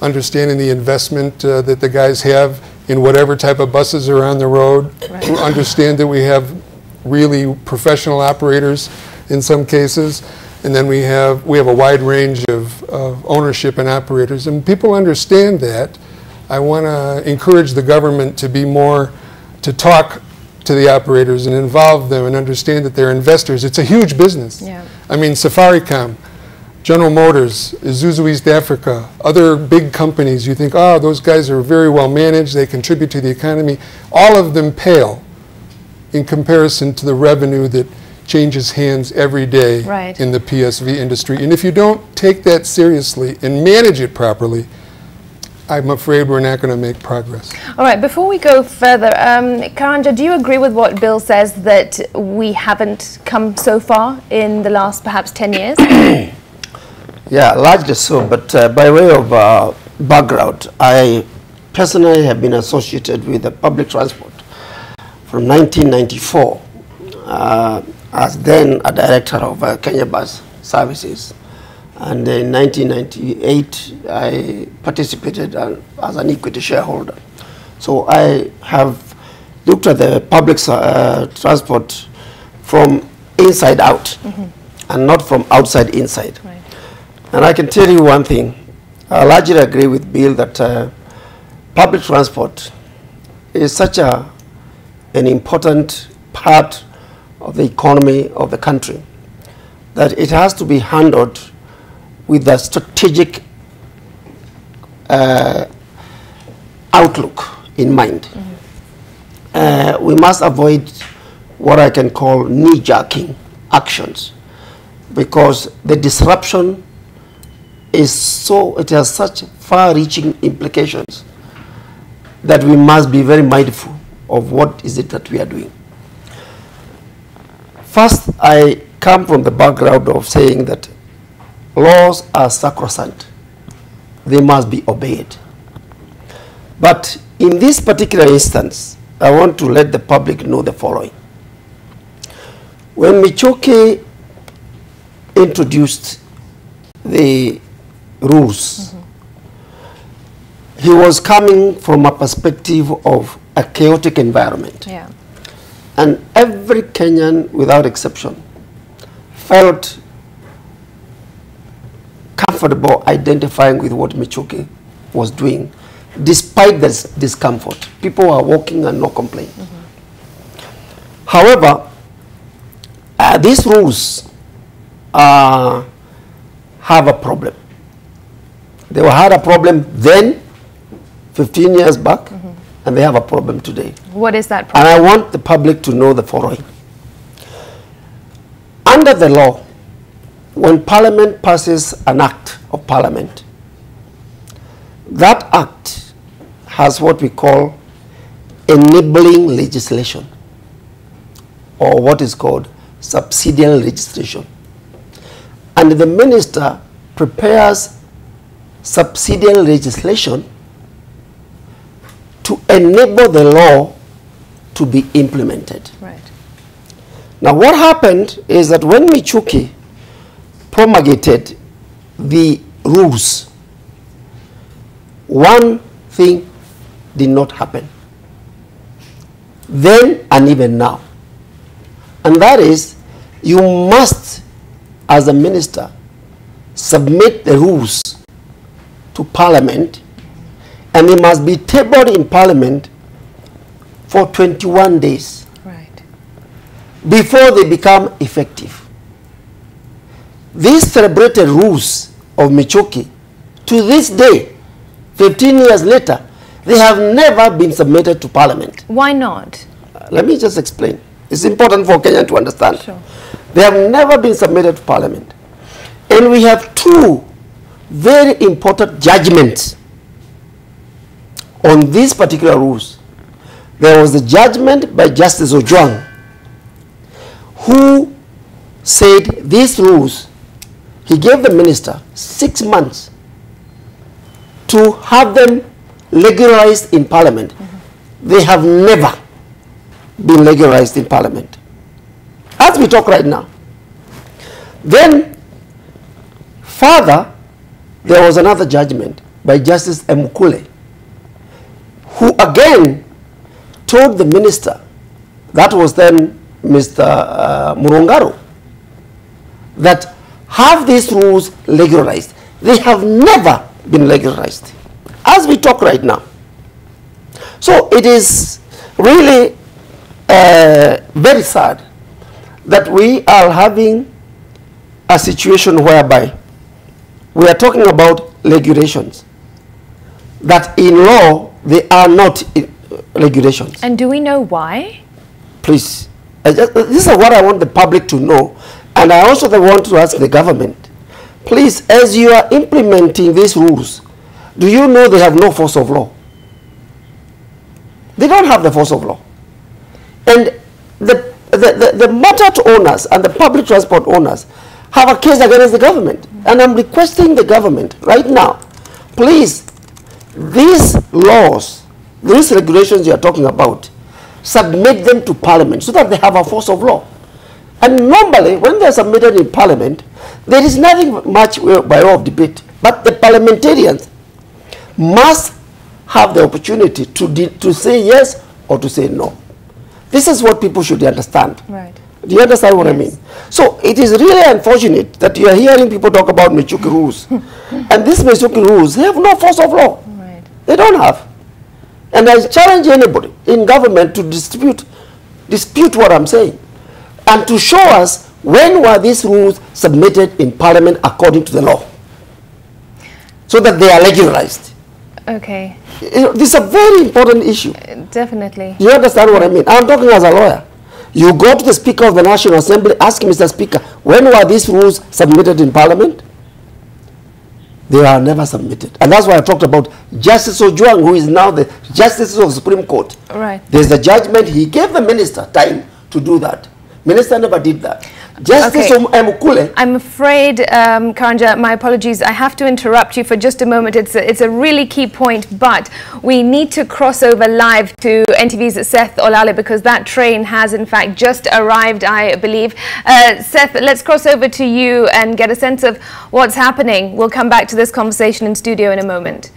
X: understanding the investment that the guys have in whatever type of buses are on the road, understand that we have really professional operators in some cases, and then we have a wide range of ownership and operators, and people understand that. I want to encourage the government to be more, to talk to the operators and involve them and understand that they're investors. It's a huge business. Yeah. I mean, Safaricom, General Motors, Isuzu East Africa, other big companies, you think, oh, those guys are very well managed, they contribute to the economy. All of them pale in comparison to the revenue that changes hands every day in the PSV industry. And if you don't take that seriously and manage it properly, I'm afraid we're not going to make progress. All right, before we go further, Karanja, do you agree with what Bill says, that we haven't come so far in the last perhaps 10 years?
E: Yeah, largely so, but by way of background, I personally have been associated with the public transport from 1994 as then a director of Kenya Bus Services. And in 1998, I participated as an equity shareholder. So I have looked at the public transport from inside out, and not from outside inside. Right. And I can tell you one thing, I largely agree with Bill that public transport is such an important part of the economy of the country that it has to be handled with a strategic outlook in mind. We must avoid what I can call knee-jerking actions, because the disruption is it has such far-reaching implications that we must be very mindful of what is it that we are doing. First, I come from the background of saying that laws are sacrosanct. They must be obeyed. But in this particular instance, I want to let the public know the following. When Michoke introduced the rules, he was coming from a perspective of a chaotic environment.
A: Yeah.
E: And every Kenyan, without exception, felt comfortable identifying with what Michuki was doing, despite this discomfort. People were walking and no complaint. However, these rules have a problem. They had a problem then, 15 years back, and they have a problem today.
A: What is that problem?
E: And I want the public to know the following. Under the law, when Parliament passes an act of Parliament, that act has what we call enabling legislation, or what is called subsidiary legislation. And the minister prepares subsidiary legislation to enable the law to be implemented.
A: Right.
E: Now what happened is that when Michuki promulgated the rules, one thing did not happen then and even now. And that is, you must, as a minister, submit the rules to Parliament, and they must be tabled in Parliament for 21 days before they become effective. These celebrated rules of Michuki, to this day, 15 years later, they have never been submitted to Parliament.
A: Why not?
E: Let me just explain. It's important for Kenya to understand.
A: Sure.
E: They have never been submitted to Parliament. And we have two very important judgments on these particular rules. There was a judgment by Justice Ojwang, who said these rules, he gave the minister 6 months to have them legalized in Parliament. They have never been legalized in Parliament, as we talk right now. Then, further, there was another judgment by Justice Mkule, who again told the minister, that was then Mr. Murungaro, that have these rules legalized. They have never been legalized, as we talk right now. So it is really very sad that we are having a situation whereby we are talking about regulations that in law they are not regulations.
A: And do we know why?
E: Please, this is what I want the public to know, and I also want to ask the government, please, as you are implementing these rules, do you know they have no force of law? They don't have the force of law. And the motor owners and the public transport owners have a case against the government. And I'm requesting the government right now, please, these laws, these regulations you are talking about, submit them to Parliament so that they have a force of law. And normally, when they are submitted in Parliament, there is nothing much by way of debate. But the parliamentarians must have the opportunity to say yes or to say no. This is what people should understand.
A: Right.
E: Do you understand what I mean? So it is really unfortunate that you are hearing people talk about Michuki rules. And these Michuki rules, they have no force of law.
A: Right.
E: They don't have. And I challenge anybody in government to dispute what I'm saying, and to show us when were these rules submitted in Parliament according to the law, so that they are legalized.
A: Okay.
E: This is a very important issue.
A: Definitely.
E: You understand what I mean? I'm talking as a lawyer. You go to the Speaker of the National Assembly, ask Mr. Speaker, when were these rules submitted in Parliament? They are never submitted. And that's why I talked about Justice Ojwang, who is now the Justice of the Supreme Court.
A: Right.
E: There's a judgment. He gave the minister time to do that. Minister never did that. Justice Mkule.
A: I'm afraid, Karanja, my apologies, I have to interrupt you for just a moment. It's a really key point, but we need to cross over live to NTV's Seth Olale, because that train has in fact just arrived, I believe. Seth, let's cross over to you and get a sense of what's happening. We'll come back to this conversation in studio in a moment.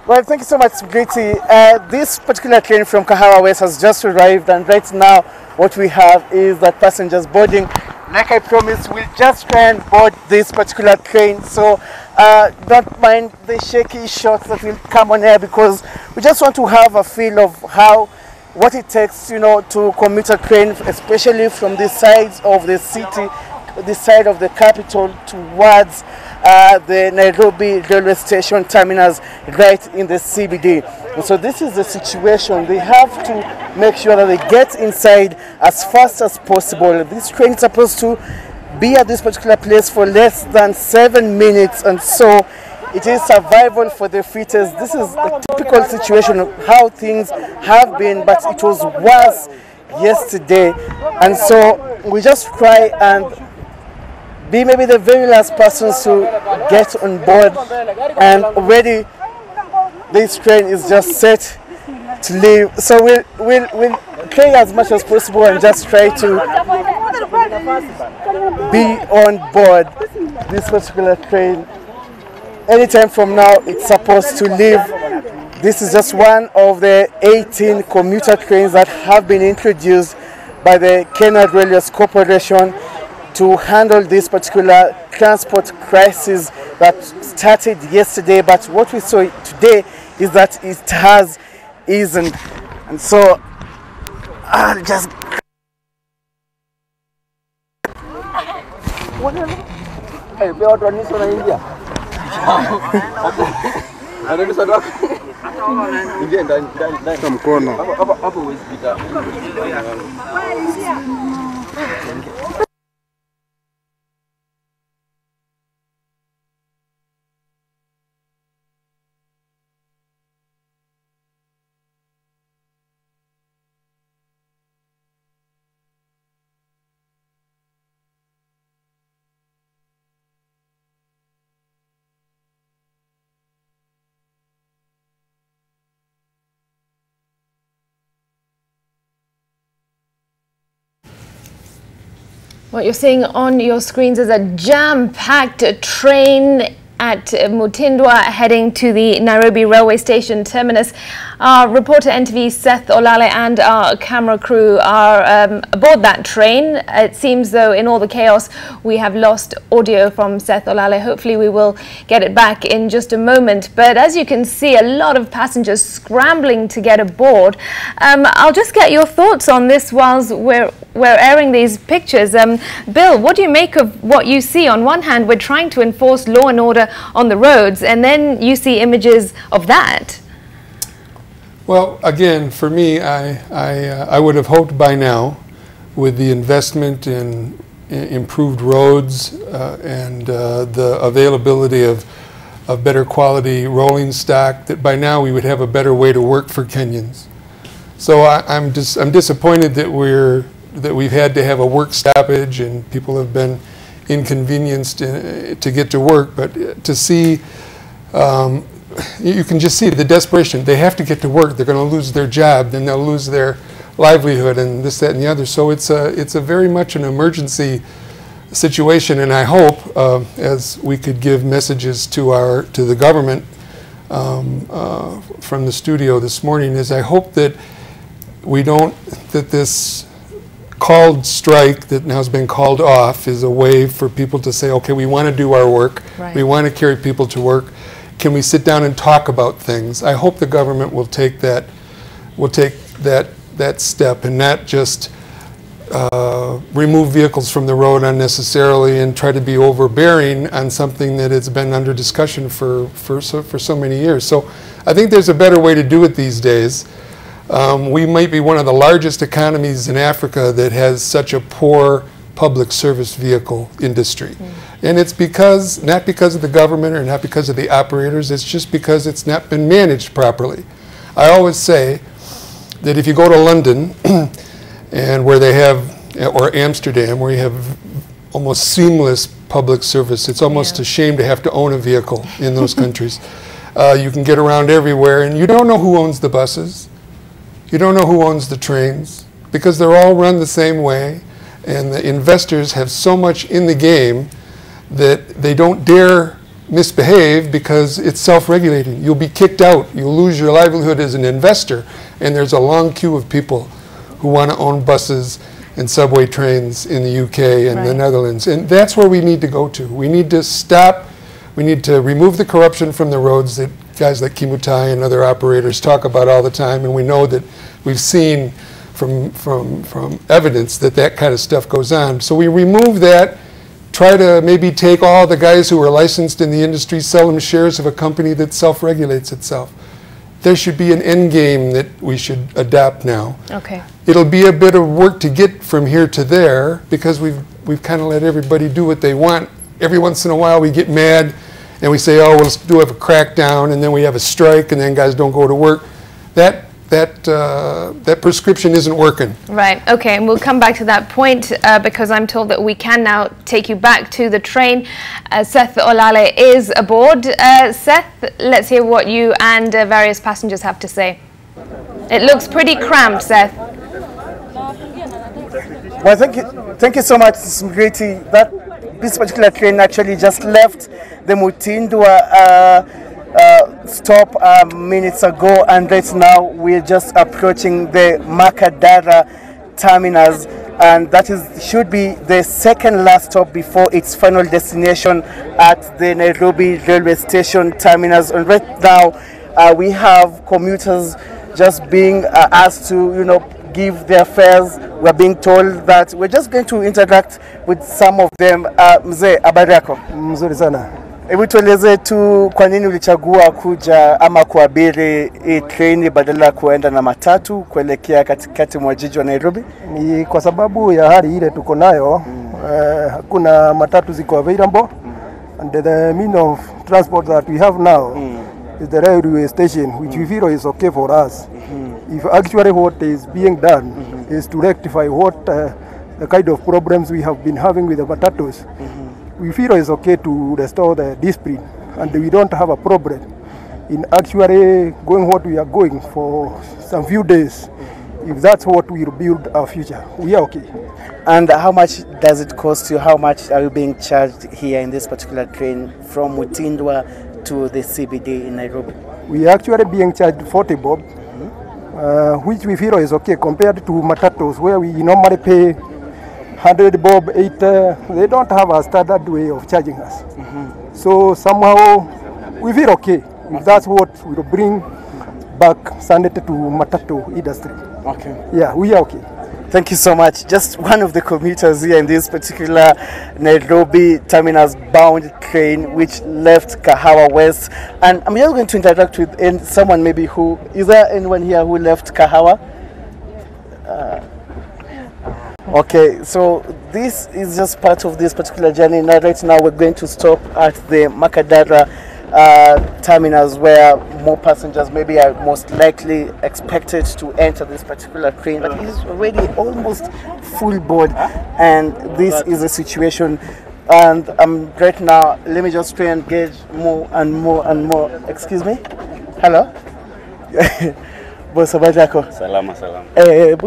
S: Well, thank you so much, Griti. This particular train from Kahawa West has just arrived, and right now what we have is that passengers boarding. Like I promised, we'll just try and board this particular train, so don't mind the shaky shots that will come on air, because we just want to have a feel of what it takes, you know, to commute a train, especially from the sides of the city, this side of the capital towards the Nairobi railway station terminus right in the CBD. And so this is the situation. They have to make sure that they get inside as fast as possible. This train is supposed to be at this particular place for less than 7 minutes, and so it is survival for the fittest. This is a typical situation of how things have been, but it was worse yesterday, and so we just try and be maybe the very last persons to get on board, and already this train is just set to leave. So we'll try as much as possible and just try to be on board this particular train. Anytime from now it's supposed to leave. This is just one of the 18 commuter trains that have been introduced by the Kenya Railways Corporation to handle this particular transport crisis that started yesterday, but what we saw today is that it has eased, and so just
A: What you're seeing on your screens is a jam-packed train at Mutindwa heading to the Nairobi railway station terminus. Our reporter NTV Seth Olale and our camera crew are aboard that train. It seems though in all the chaos we have lost audio from Seth Olale. Hopefully we will get it back in just a moment. But as you can see, a lot of passengers scrambling to get aboard. I'll just get your thoughts on this whilst we're airing these pictures. Bill, what do you make of what you see? On one hand, we're trying to enforce law and order on the roads, and then you see images of that.
X: Well, again, for me, I would have hoped by now, with the investment in improved roads and the availability of better quality rolling stock, that by now we would have a better way to work for Kenyans. So I'm disappointed that we've had to have a work stoppage and people have been inconvenienced to get to work, but to see, you can just see the desperation. They have to get to work. They're going to lose their job, then they'll lose their livelihood and this, that, and the other. So it's a very much an emergency situation, and I hope, as we could give messages to the government from the studio this morning, is I hope that that this called strike that now has been called off is a way for people to say, okay, we want to do our work, right. We want to carry people to work. Can we sit down and talk about things? I hope the government will take that step and not just remove vehicles from the road unnecessarily and try to be overbearing on something that has been under discussion for so many years. So I think there's a better way to do it these days. We might be one of the largest economies in Africa that has such a poor public service vehicle industry. And it's not because of the government or not because of the operators, it's just because it's not been managed properly. I always say that if you go to London and where they have, or Amsterdam, where you have almost seamless public service, it's almost a shame to have to own a vehicle in those countries. You can get around everywhere and you don't know who owns the buses. You don't know who owns the trains because they're all run the same way, and the investors have so much in the game that they don't dare misbehave because it's self-regulating. You'll be kicked out. You'll lose your livelihood as an investor. And there's a long queue of people who want to own buses and subway trains in the UK and the Netherlands. And that's where we need to go to. We need to stop. We need to remove the corruption from the roads that guys like Kimutai and other operators talk about all the time. And we know that we've seen from evidence that that kind of stuff goes on. So we remove that. Try to maybe take all the guys who are licensed in the industry, sell them shares of a company that self-regulates itself. There should be an end game that we should adopt now.
A: Okay.
X: It'll be a bit of work to get from here to there because we've kind of let everybody do what they want. Every once in a while we get mad and we say, oh, we'll have a crackdown, and then we have a strike, and then guys don't go to work. That prescription isn't working.
A: Right, okay, and we'll come back to that point because I'm told that we can now take you back to the train. Seth Olale is aboard. Seth, let's hear what you and various passengers have to say. It looks pretty cramped, Seth.
S: Well, thank you so much, Smriti. This particular train actually just left the Mutindwa stop minutes ago, and right now we're just approaching the Makadara terminus, and that should be the second last stop before its final destination at the Nairobi railway station terminus. And right now we have commuters just being asked to give their fares. We're being told that we're just going to interact with some of them. Mzee, habari yako?
I: Mzuri sana.
S: Hebu tueleze tu kwa nini ulichagua kuja ama kuabiri hii treni badala kuenda na matatu kuelekea katikati mwa jiji wa Nairobi?
I: Ni kwa sababu ya hali ile tuko nayo, hakuna matatu ziko available, and the mean of transport that we have now is the railway station, which we feel is okay for us. If actually what is being done is to rectify what the kind of problems we have been having with the matatus, we feel it's okay to restore the discipline, and we don't have a problem in actually going what we are going for some few days. If that's what will build our future, we are okay.
S: And how much does it cost you? How much are you being charged here in this particular train from Mutindwa to the CBD in Nairobi?
I: We are actually being charged 40 bob, which we feel is okay compared to matatus where we normally pay 100 bob, 80. They don't have a standard way of charging us. So somehow we feel okay if that's what will bring back sanity to matatu industry.
S: Okay.
I: Yeah, we are okay.
S: Thank you so much. Just one of the commuters here in this particular Nairobi terminus bound train which left Kahawa West. And I'm just going to interact with someone maybe who, is there anyone here who left Kahawa? Okay, so this is just part of this particular journey. Now, right now we're going to stop at the Makadara terminus where more passengers maybe are most likely expected to enter this particular train, but it is already almost full board, and this is a situation. And right now, let me just try and gauge more and more and more. Excuse me? Hello? Boss, habari yako?
K: Salama salama.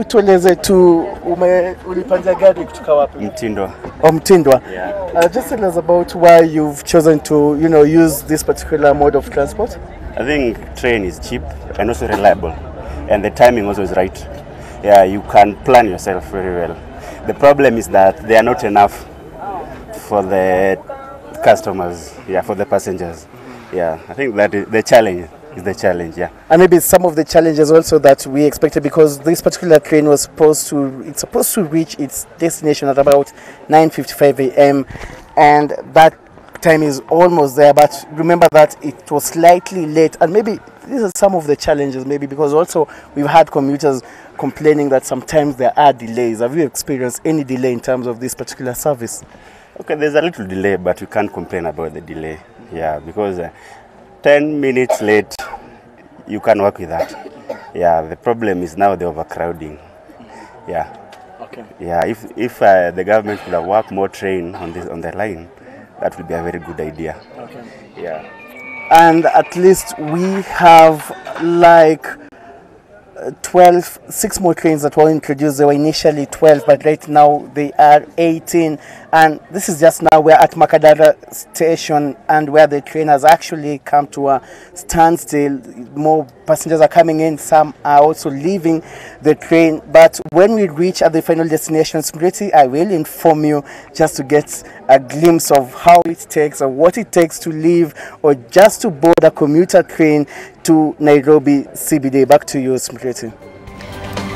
S: Tueleze tu ulipanda gari kutoka wapi?
K: Mtindwa.
S: Oh, Mtindwa.
K: Yeah.
S: Just tell us about why you've chosen to, use this particular mode of transport.
K: I think train is cheap and also reliable, and the timing also is right. Yeah, you can plan yourself very well. The problem is that they are not enough for the customers, for the passengers. Yeah, I think that is the challenge. Yeah,
S: and maybe some of the challenges also that we expected, because this particular train was supposed to reach its destination at about 9:55 a.m. and that time is almost there. But remember that it was slightly late, and maybe these are some of the challenges. Maybe because also we've had commuters complaining that sometimes there are delays. Have you experienced any delay in terms of this particular service?
K: Okay, there's a little delay, but we can't complain about the delay. Yeah, because 10 minutes late, you can work with that. Yeah, the problem is now the overcrowding. Yeah.
S: Okay.
K: Yeah, if the government could have worked more train on the line, that would be a very good idea.
S: Okay.
K: Yeah.
S: And at least we have like 6 more trains that were introduced. There were initially 12, but right now they are 18. And this is just now we're at Makadara station, and where the train has actually come to a standstill. More passengers are coming in, some are also leaving the train. But when we reach at the final destination, Smriti, I will inform you just to get a glimpse of how it takes or what it takes to leave or just to board a commuter train to Nairobi CBD. Back to you, Smriti.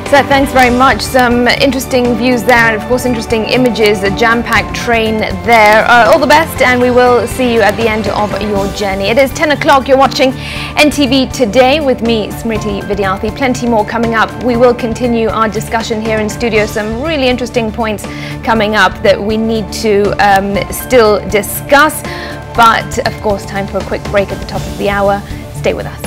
A: So thanks very much. Some interesting views there, and of course interesting images. A jam-packed train there. All the best, and we will see you at the end of your journey. It is 10 o'clock. You're watching NTV Today with me, Smriti Vidyarthi. Plenty more coming up. We will continue our discussion here in studio. Some really interesting points coming up that we need to still discuss. But of course, time for a quick break at the top of the hour. Stay with us.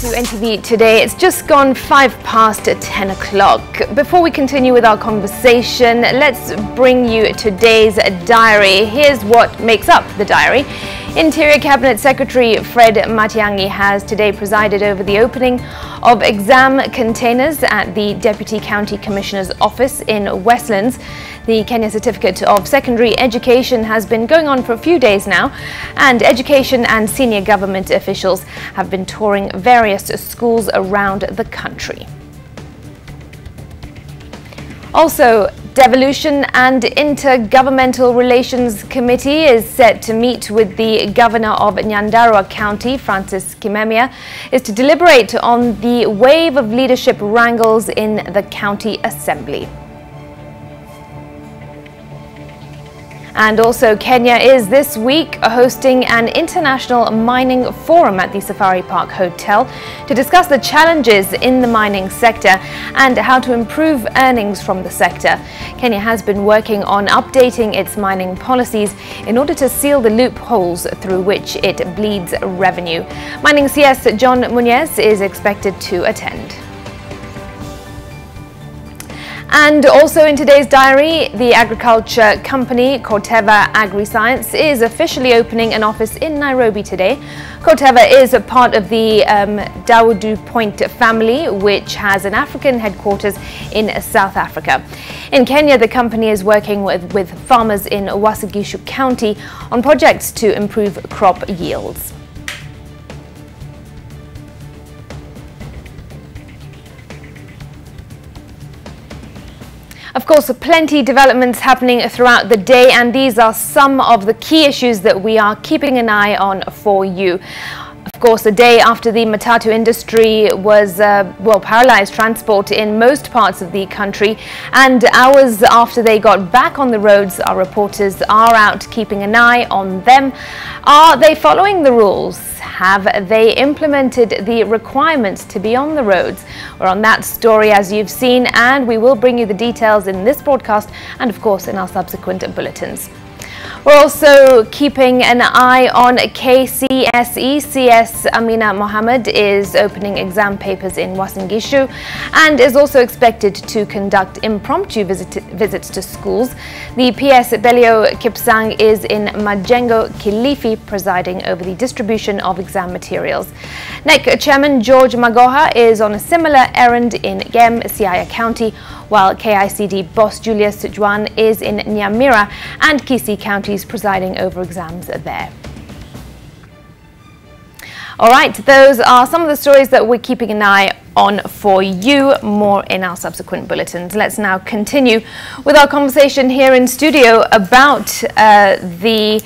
A: to NTV Today. It's just gone 10 o'clock. Before we continue with our conversation, let's bring you today's diary. Here's what makes up the diary. Interior Cabinet Secretary Fred Matiang'i has today presided over the opening of exam containers at the Deputy County Commissioner's office in Westlands. The Kenya Certificate of Secondary Education has been going on for a few days now, and education and senior government officials have been touring various schools around the country. Also, Devolution and Intergovernmental Relations Committee is set to meet with the Governor of Nyandarua County, Francis Kimemia, is to deliberate on the wave of leadership wrangles in the County Assembly. And also, Kenya is this week hosting an international mining forum at the Safari Park Hotel to discuss the challenges in the mining sector and how to improve earnings from the sector. Kenya has been working on updating its mining policies in order to seal the loopholes through which it bleeds revenue. Mining CS Sharon Mundia is expected to attend. And also in today's diary, the agriculture company Corteva Agri-Science is officially opening an office in Nairobi today. Corteva is a part of the Dawodu Point family, which has an African headquarters in South Africa. In Kenya, the company is working with farmers in Uasin Gishu County on projects to improve crop yields. Of course, plenty of developments happening throughout the day, and these are some of the key issues that we are keeping an eye on for you. Of course, the day after the matatu industry was, paralyzed transport in most parts of the country, and hours after they got back on the roads, our reporters are out keeping an eye on them. Are they following the rules? Have they implemented the requirements to be on the roads? We're on that story, as you've seen, and we will bring you the details in this broadcast and, of course, in our subsequent bulletins. We're also keeping an eye on KCSE. CS Amina Mohammed is opening exam papers in Uasin Gishu and is also expected to conduct impromptu visits to schools. The PS Belio Kipsang is in Majengo, Kilifi, presiding over the distribution of exam materials. NEC Chairman George Magoha is on a similar errand in Gem, Siaya County, while KICD boss Julius Juan is in Nyamira and Kisii counties presiding over exams there. All right, those are some of the stories that we're keeping an eye on for you. More in our subsequent bulletins. Let's now continue with our conversation here in studio about the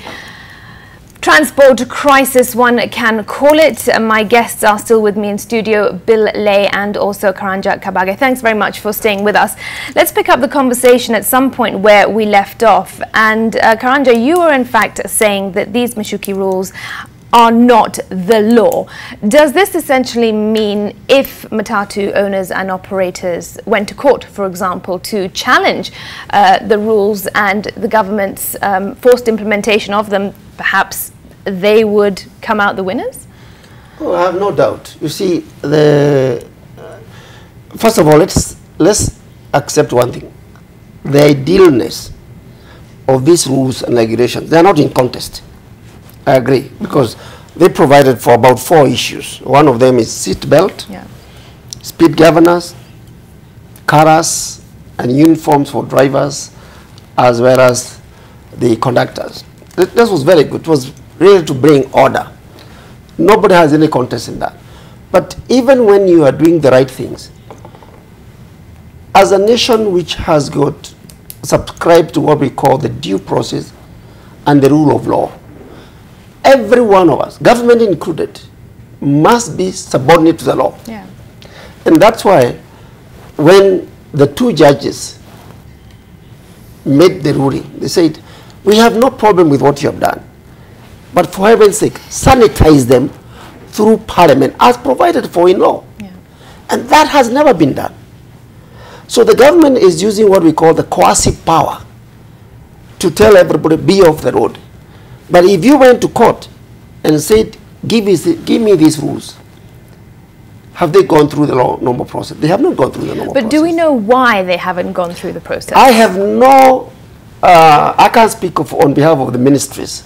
A: transport crisis, one can call it. My guests are still with me in studio, Bill Lay and also Karanja Kabage. Thanks very much for staying with us. Let's pick up the conversation at some point where we left off. And Karanja, you were in fact saying that these Mishuki rules are not the law. Does this essentially mean if matatu owners and operators went to court, for example, to challenge the rules and the government's forced implementation of them, perhaps they would come out the winners?
E: Oh, I have no doubt. You see, first of all, let's accept one thing. The idealness of these rules and regulations, they are not in contest. I agree, because they provided for about 4 issues. One of them is seat belt, speed governors, caras, and uniforms for drivers, as well as the conductors. This was very good. It was really to bring order. Nobody has any contest in that. But even when you are doing the right things, as a nation which has got subscribed to what we call the due process and the rule of law, every one of us, government included, must be subordinate to the law.
A: Yeah.
E: And that's why when the 2 judges made the ruling, they said, we have no problem with what you have done, but for heaven's sake, sanitize them through parliament as provided for in law.
A: Yeah.
E: And that has never been done. So the government is using what we call the coercive power to tell everybody, be off the road. But if you went to court and said, give me these rules, Have they gone through the normal process? They have not gone through the normal process.
A: But do we know why they haven't gone through the process?
E: I have no, I can't speak on behalf of the ministries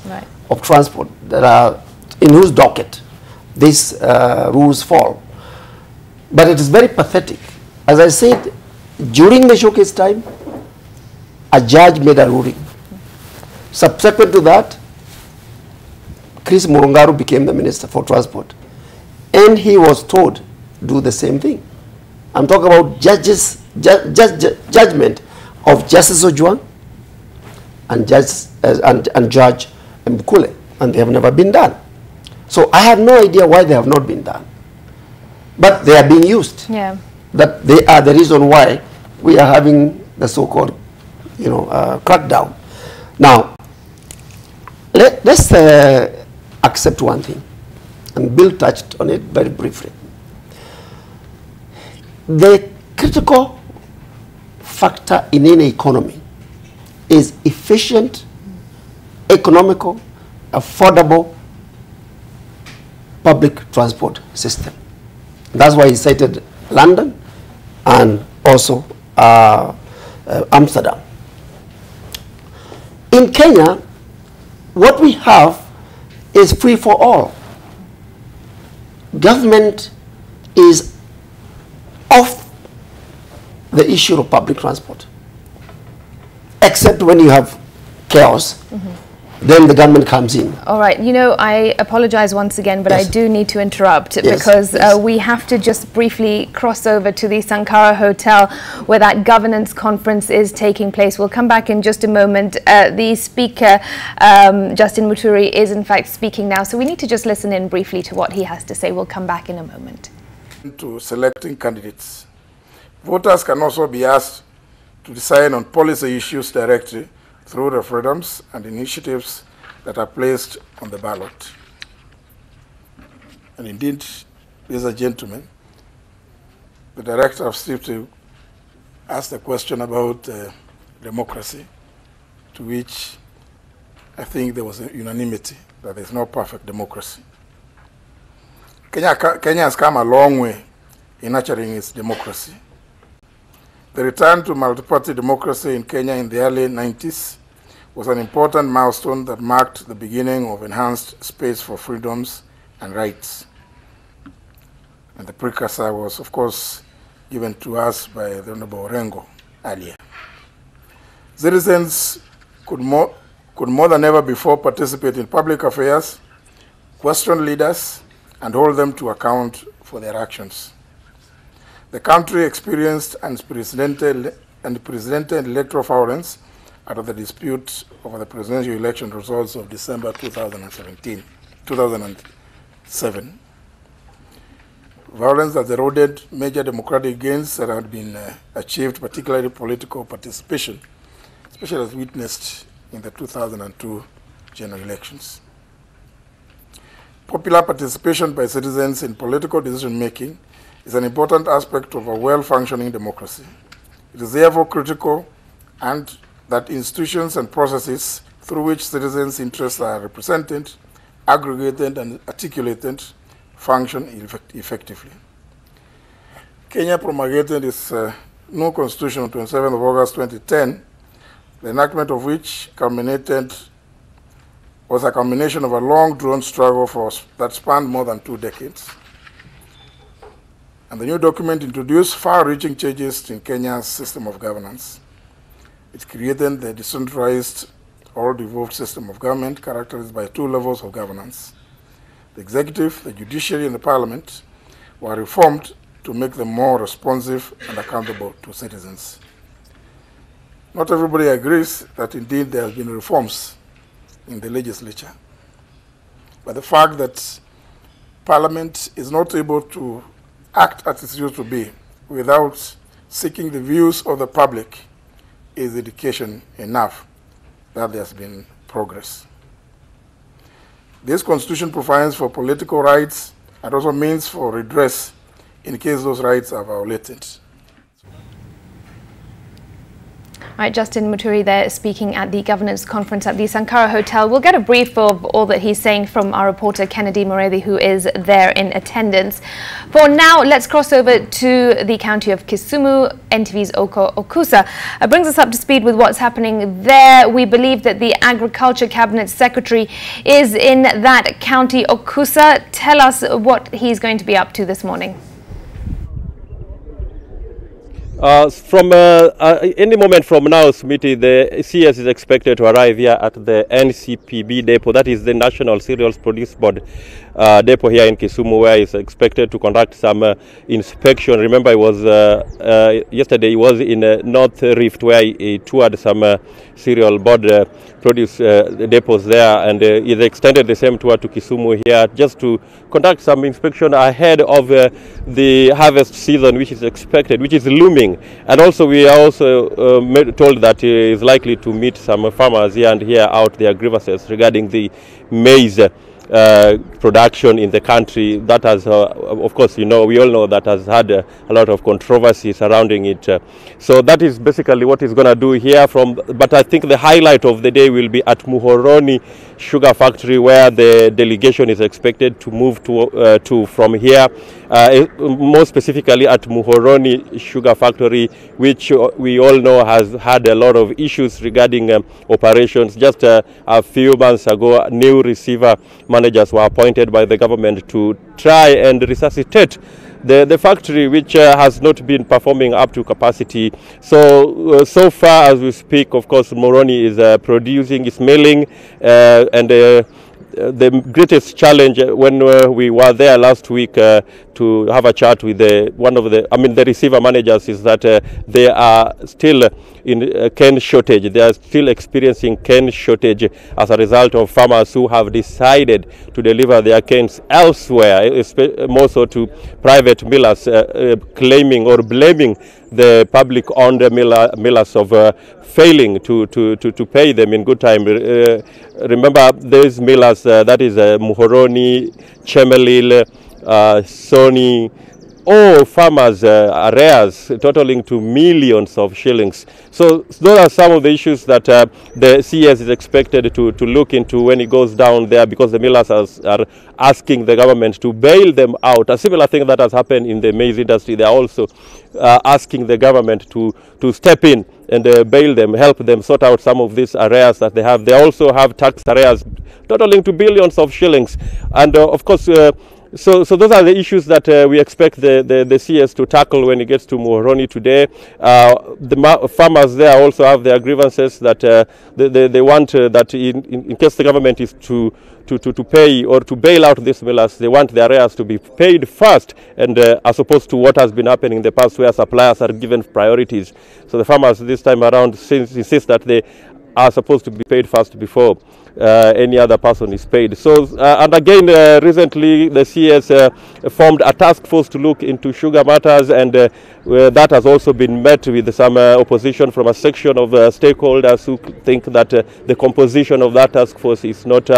E: of transport that are in whose docket these rules fall. But it is very pathetic. As I said, during the showcase time, a judge made a ruling. Subsequent to that, Chris Murungaru became the Minister for Transport. And he was told do the same thing. I'm talking about judgment of Justice Ojwang and Judge Mbukule, and they have never been done. So I have no idea why they have not been done. But they are being used.
A: Yeah.
E: That they are the reason why we are having the so-called, crackdown. Now, let's accept one thing, and Bill touched on it very briefly. The critical factor in any economy is efficient, economical, affordable public transport system. That's why he cited London and also Amsterdam. In Kenya, what we have is free for all. Government is off the issue of public transport, except when you have chaos. Then the government comes in.
A: All right, I apologize once again, but I do need to interrupt because we have to just briefly cross over to the Sankara Hotel where that governance conference is taking place. We'll come back in just a moment. The speaker, Justin Muturi, is in fact speaking now, so we need to just listen in briefly to what he has to say. We'll come back in a moment.
L: To selecting candidates. Voters can also be asked to decide on policy issues directly through referendums and initiatives that are placed on the ballot. And indeed, ladies and gentlemen, the director of SIFTU asked a question about democracy, to which I think there was a unanimity that there's no perfect democracy. Kenya has come a long way in nurturing its democracy. The return to multi-party democracy in Kenya in the early 90s was an important milestone that marked the beginning of enhanced space for freedoms and rights. And the precursor was, of course, given to us by the Honorable Orengo earlier. Citizens could more than ever before participate in public affairs, question leaders, and hold them to account for their actions. The country experienced unprecedented electoral violence out of the dispute over the presidential election results of December 2007. Violence that eroded major democratic gains that had been achieved, particularly political participation, especially as witnessed in the 2002 general elections. Popular participation by citizens in political decision-making is an important aspect of a well-functioning democracy. It is therefore critical and that institutions and processes through which citizens' interests are represented, aggregated, and articulated function effectively. Kenya promulgated its new constitution on 27th of August 2010, the enactment of which was a culmination of a long-drawn struggle that spanned more than 2 decades. And the new document introduced far-reaching changes in Kenya's system of governance. It created the decentralized or devolved system of government characterized by 2 levels of governance. The executive, the judiciary, and the parliament were reformed to make them more responsive and accountable to citizens. Not everybody agrees that indeed there have been reforms in the legislature. But the fact that Parliament is not able to act as it used to be without seeking the views of the public is indication enough that there's been progress. This constitution provides for political rights and also means for redress in case those rights are violated.
A: All right, Justin Muturi there speaking at the governance conference at the Sankara Hotel. We'll get a brief of all that he's saying from our reporter Kennedy Morethi, who is there in attendance. For now, let's cross over to the county of Kisumu. NTV's Oko Okusa brings us up to speed with what's happening there. We believe that the Agriculture Cabinet Secretary is in that county. Okusa, tell us what he's going to be up to this morning.
M: From any moment from now, Smitty, the CS is expected to arrive here at the NCPB depot, that is the National Cereals Produce Board depot here in Kisumu, where he's expected to conduct some inspection. Remember, it was yesterday he was in North Rift, where he toured some cereal board produce depots there, and he's extended the same tour to Kisumu here just to conduct some inspection ahead of the harvest season, which is expected, which is looming. And also we are also told that he is likely to meet some farmers here and hear out their grievances regarding the maize production in the country. That has, of course, you know, we all know that has had a lot of controversy surrounding it. So that is basically what he's going to do here. But I think the highlight of the day will be at Muhoroni Sugar Factory, where the delegation is expected to move to from here. More specifically at Muhoroni Sugar Factory, which we all know has had a lot of issues regarding operations. Just a few months ago, new receiver managers were appointed by the government to try and resuscitate the factory, which has not been performing up to capacity. So so far as we speak, of course, Muhoroni is producing, is milling, and the greatest challenge when we were there last week to have a chat with the receiver managers is that they are still in cane shortage. They are still experiencing cane shortage as a result of farmers who have decided to deliver their canes elsewhere, more so to private millers, claiming or blaming the public-owned millers of failing to pay them in good time. Remember, these millers, that is Muhoroni, Chemelil, Sony, all farmers' arrears totaling to millions of shillings. So those are some of the issues that the CS is expected to look into when he goes down there, because the millers are asking the government to bail them out. A similar thing that has happened in the maize industry. They are also asking the government to step in and bail them, help them sort out some of these arrears that they have. They also have tax arrears totaling to billions of shillings. And of course, so those are the issues that we expect the CS to tackle when he gets to Muhoroni today. The farmers there also have their grievances that they want that in case the government is to pay or to bail out these millers, they want their arrears to be paid first, and as opposed to what has been happening in the past, where suppliers are given priorities. So the farmers this time around insist that they are supposed to be paid first before any other person is paid. So, and again, recently the CS formed a task force to look into sugar matters, and that has also been met with some opposition from a section of stakeholders who think that the composition of that task force is not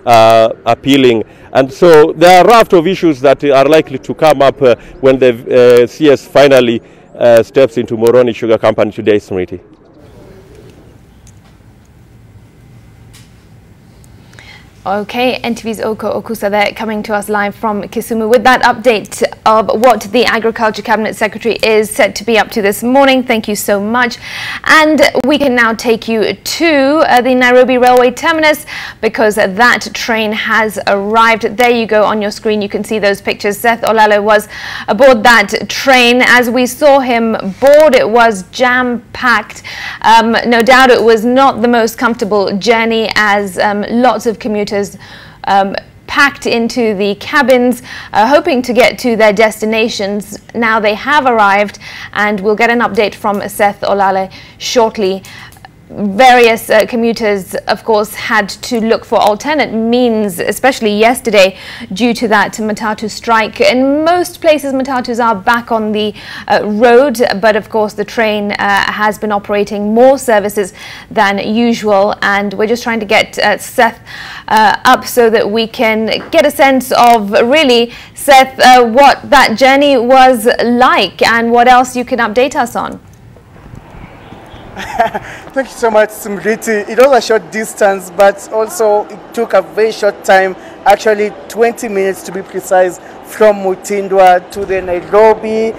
M: appealing. And so there are a raft of issues that are likely to come up when the CS finally steps into Muhoroni Sugar Company today, Smriti.
A: Okay, NTV's Oko Okusa there, coming to us live from Kisumu with that update of what the Agriculture Cabinet Secretary is set to be up to this morning. Thank you so much. And we can now take you to the Nairobi Railway Terminus, because that train has arrived. There you go on your screen. You can see those pictures. Seth Olale was aboard that train. As we saw him board, it was jam-packed. No doubt it was not the most comfortable journey, as lots of commuters packed into the cabins, hoping to get to their destinations. Now they have arrived, and we'll get an update from Seth Olale shortly. Various commuters, of course, had to look for alternate means, especially yesterday, due to that Matatu strike. In most places, Matatus are back on the road, but of course the train has been operating more services than usual, and we're just trying to get Seth up so that we can get a sense of, really, Seth, what that journey was like and what else you can update us on.
S: Thank you so much, Smriti. It was a short distance, but also it took a very short time, actually 20 minutes to be precise, from Mutindwa to the Nairobi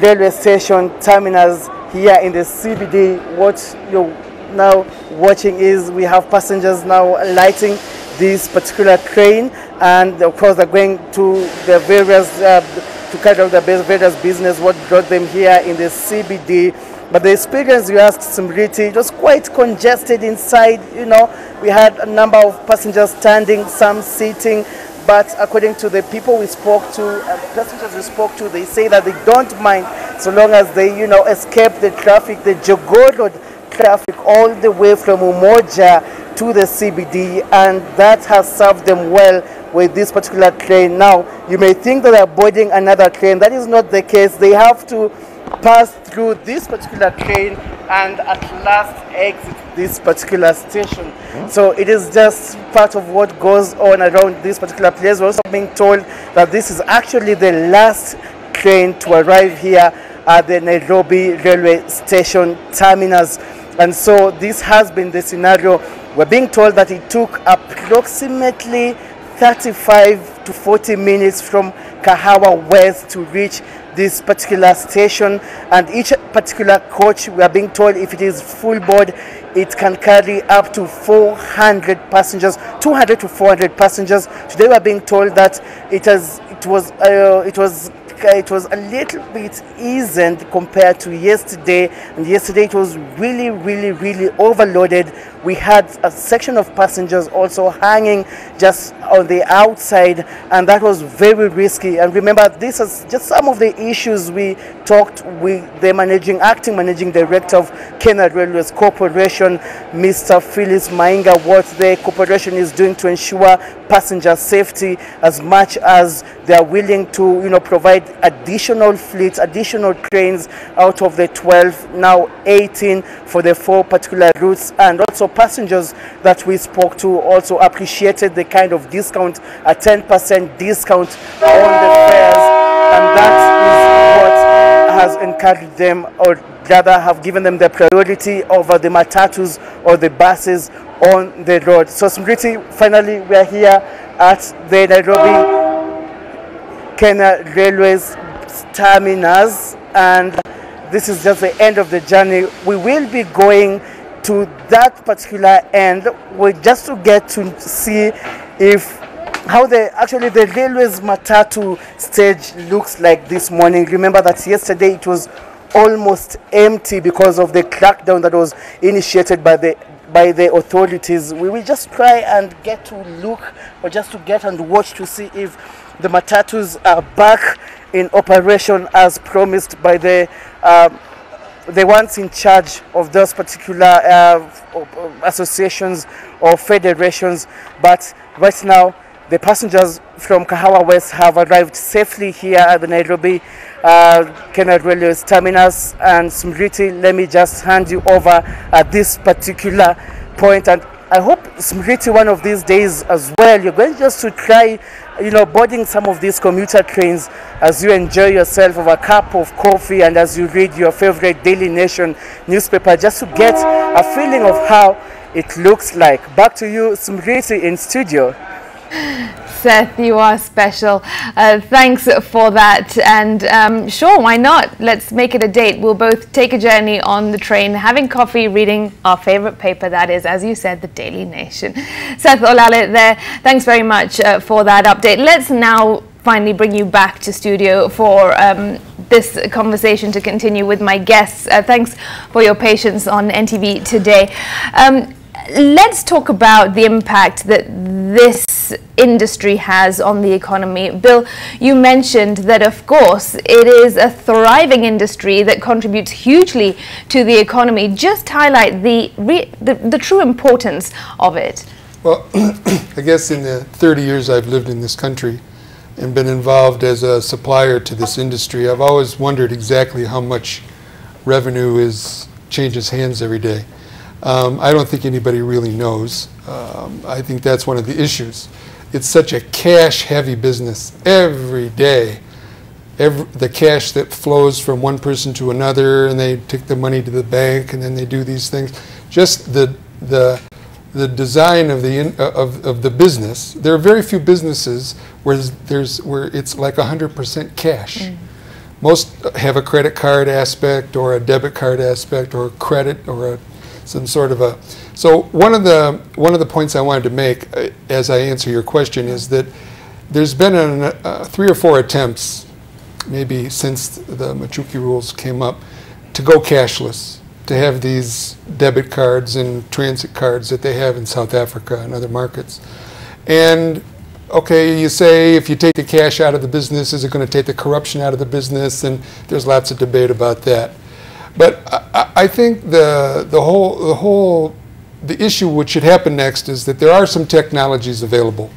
S: railway station terminus here in the CBD. What you're now watching is we have passengers now alighting this particular train, and of course they're going to the various, to carry out the various business, what brought them here in the CBD. But the experience, you asked Smriti, it was quite congested inside. You know, we had a number of passengers standing, some sitting, but according to the people we spoke to, passengers we spoke to, they say that they don't mind so long as they, you know, escape the traffic, the Jogoo Road traffic, all the way from Umoja to the CBD, and that has served them well with this particular train. Now, you may think that they're boarding another train. That is not the case. They have to pass through this particular train and at last exit this particular station. So it is just part of what goes on around this particular place. We're also being told that this is actually the last train to arrive here at the Nairobi railway station terminus. And so this has been the scenario. We're being told that it took approximately 35 to 40 minutes from Kahawa West to reach this particular station, and each particular coach, we are being told, if it is full board, it can carry up to 400 passengers, 200 to 400 passengers. Today we are being told that it was a little bit eased compared to yesterday, and yesterday it was really overloaded. We had a section of passengers also hanging just on the outside, and that was very risky. And remember, this is just some of the issues we talked with the acting managing director of Kenya Railways Corporation, Mr. Phyllis Mainga, what the corporation is doing to ensure passenger safety, as much as they are willing to, you know, provide additional fleets, additional trains out of the 12, now 18 for the 4 particular routes. And also passengers that we spoke to also appreciated the kind of discount, a 10% discount on the fares, and that is what has encouraged them, or rather have given them the priority over the matatus or the buses on the road. So Smriti, finally we are here at the Nairobi Kenya Railways terminus, and this is just the end of the journey. We will be going to that particular end, just to get to see how the railways matatu stage looks like this morning. Remember that yesterday it was almost empty because of the crackdown that was initiated by the authorities. We will just try and get to look, or just to get and watch to see if the matatus are back in operation as promised by the ones in charge of those particular associations or federations. But right now, the passengers from Kahawa West have arrived safely here at the Nairobi Kenya Railways terminus. And Smriti, let me just hand you over at this particular point. And I hope, Smriti, one of these days as well, you're going just to try, you know, boarding some of these commuter trains as you enjoy yourself with a cup of coffee and as you read your favorite Daily Nation newspaper, just to get a feeling of how it looks like. Back to you, Smriti, in studio.
A: Seth, you are special. Thanks for that. And sure, why not? Let's make it a date. We'll both take a journey on the train, having coffee, reading our favorite paper, that is, as you said, the Daily Nation. Seth Olale there. Thanks very much for that update. Let's now finally bring you back to studio for this conversation to continue with my guests. Thanks for your patience on NTV today. Let's talk about the impact that this industry has on the economy. Bill, you mentioned that, of course, it is a thriving industry that contributes hugely to the economy. Just highlight the true importance of it.
X: Well, I guess in the 30 years I've lived in this country and been involved as a supplier to this industry, I've always wondered exactly how much revenue changes hands every day. I don't think anybody really knows. I think that's one of the issues. It's such a cash-heavy business. Every day, the cash that flows from one person to another, and they take the money to the bank, and then they do these things. Just the design of the business. There are very few businesses where it's like 100% cash. Most have a credit card aspect or a debit card aspect or credit or some sort of a. So one of the points I wanted to make as I answer your question is that there's been 3 or 4 attempts, maybe since the Machuki rules came up, to go cashless, to have these debit cards and transit cards that they have in South Africa and other markets. And okay, you say if you take the cash out of the business, is it going to take the corruption out of the business? And there's lots of debate about that. But I think the issue which should happen next is that there are some technologies available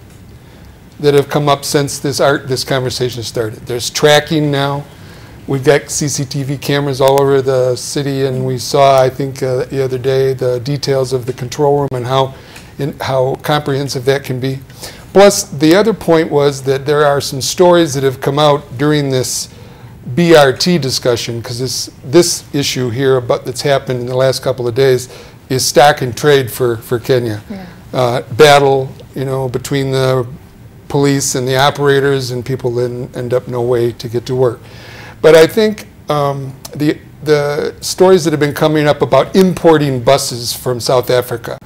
X: that have come up since this conversation started. There's tracking now. We've got CCTV cameras all over the city, and we saw, I think, the other day, the details of the control room and how comprehensive that can be. Plus, the other point was that there are some stories that have come out during this BRT discussion, because this issue here that's happened in the last couple of days is stock and trade for Kenya. Yeah. Battle, between the police and the operators, and people then end up no way to get to work. But I think the stories that have been coming up about importing buses from South Africa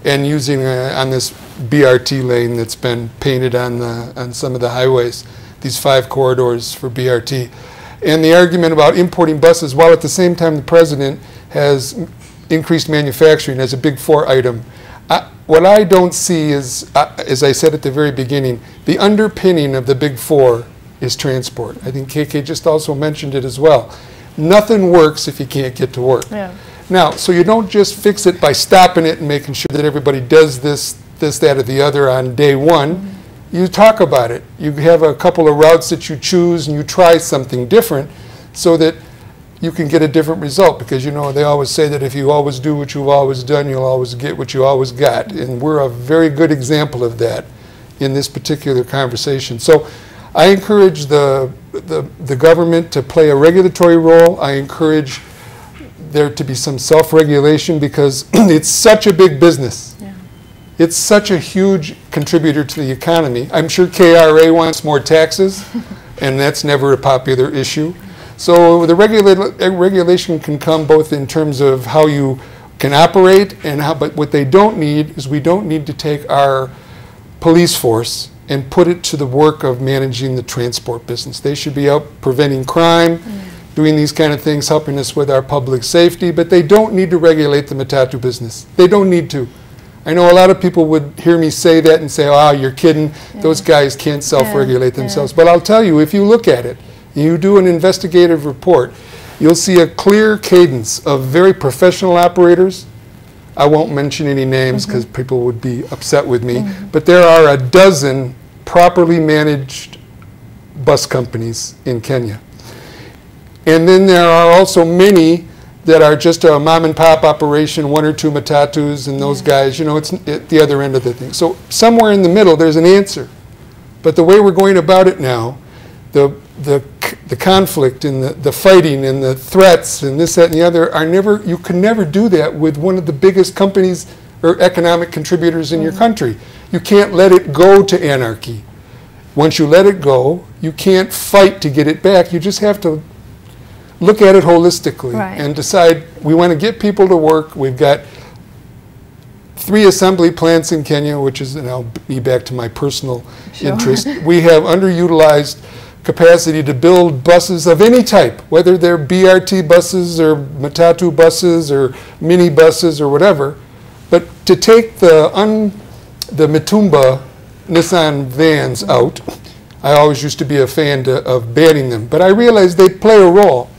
X: and using on this BRT lane that's been painted on some of the highways, these 5 corridors for BRT, and the argument about importing buses, while at the same time the president has increased manufacturing as a big 4 item. What I don't see is, as I said at the very beginning, the underpinning of the big 4 is transport. I think KK just also mentioned it as well. Nothing works if you can't get to work. Yeah. Now, so you don't just fix it by stopping it and making sure that everybody does this, that, or the other on day 1. You talk about it. You have a couple of routes that you choose, and you try something different so that you can get a different result, because they always say that if you always do what you've always done, you'll always get what you always got. And we're a very good example of that in this particular conversation. So I encourage the government to play a regulatory role. I encourage there to be some self-regulation, because it's such a big business. Yeah. It's such a huge contributor to the economy. I'm sure KRA wants more taxes, and that's never a popular issue. So the regulation can come both in terms of how you can operate, but what they don't need is, we don't need to take our police force and put it to the work of managing the transport business. They should be out preventing crime, doing these kind of things, helping us with our public safety, but they don't need to regulate the matatu business. They don't need to. I know a lot of people would hear me say that and say, oh, you're kidding. Yeah. Those guys can't self-regulate themselves. But I'll tell you, if you look at it, you do an investigative report, you'll see a clear cadence of very professional operators. I won't mention any names because people would be upset with me, but there are a dozen properly managed bus companies in Kenya. And then there are also many that are just a mom and pop operation, 1 or 2 matatus, and those guys, it's at the other end of the thing. So somewhere in the middle, there's an answer. But the way we're going about it now, the conflict and the fighting and the threats and this, that, and the other are never, you can never do that with one of the biggest companies or economic contributors in your country. You can't let it go to anarchy. Once you let it go, you can't fight to get it back. You just have to look at it holistically and decide, we want to get people to work. We've got 3 assembly plants in Kenya, which is, and I'll be back to my personal interest. We have underutilized capacity to build buses of any type, whether they're BRT buses or matatu buses or mini buses or whatever. But to take the Mitumba Nissan vans out, I always used to be a fan of banning them, but I realized they play a role.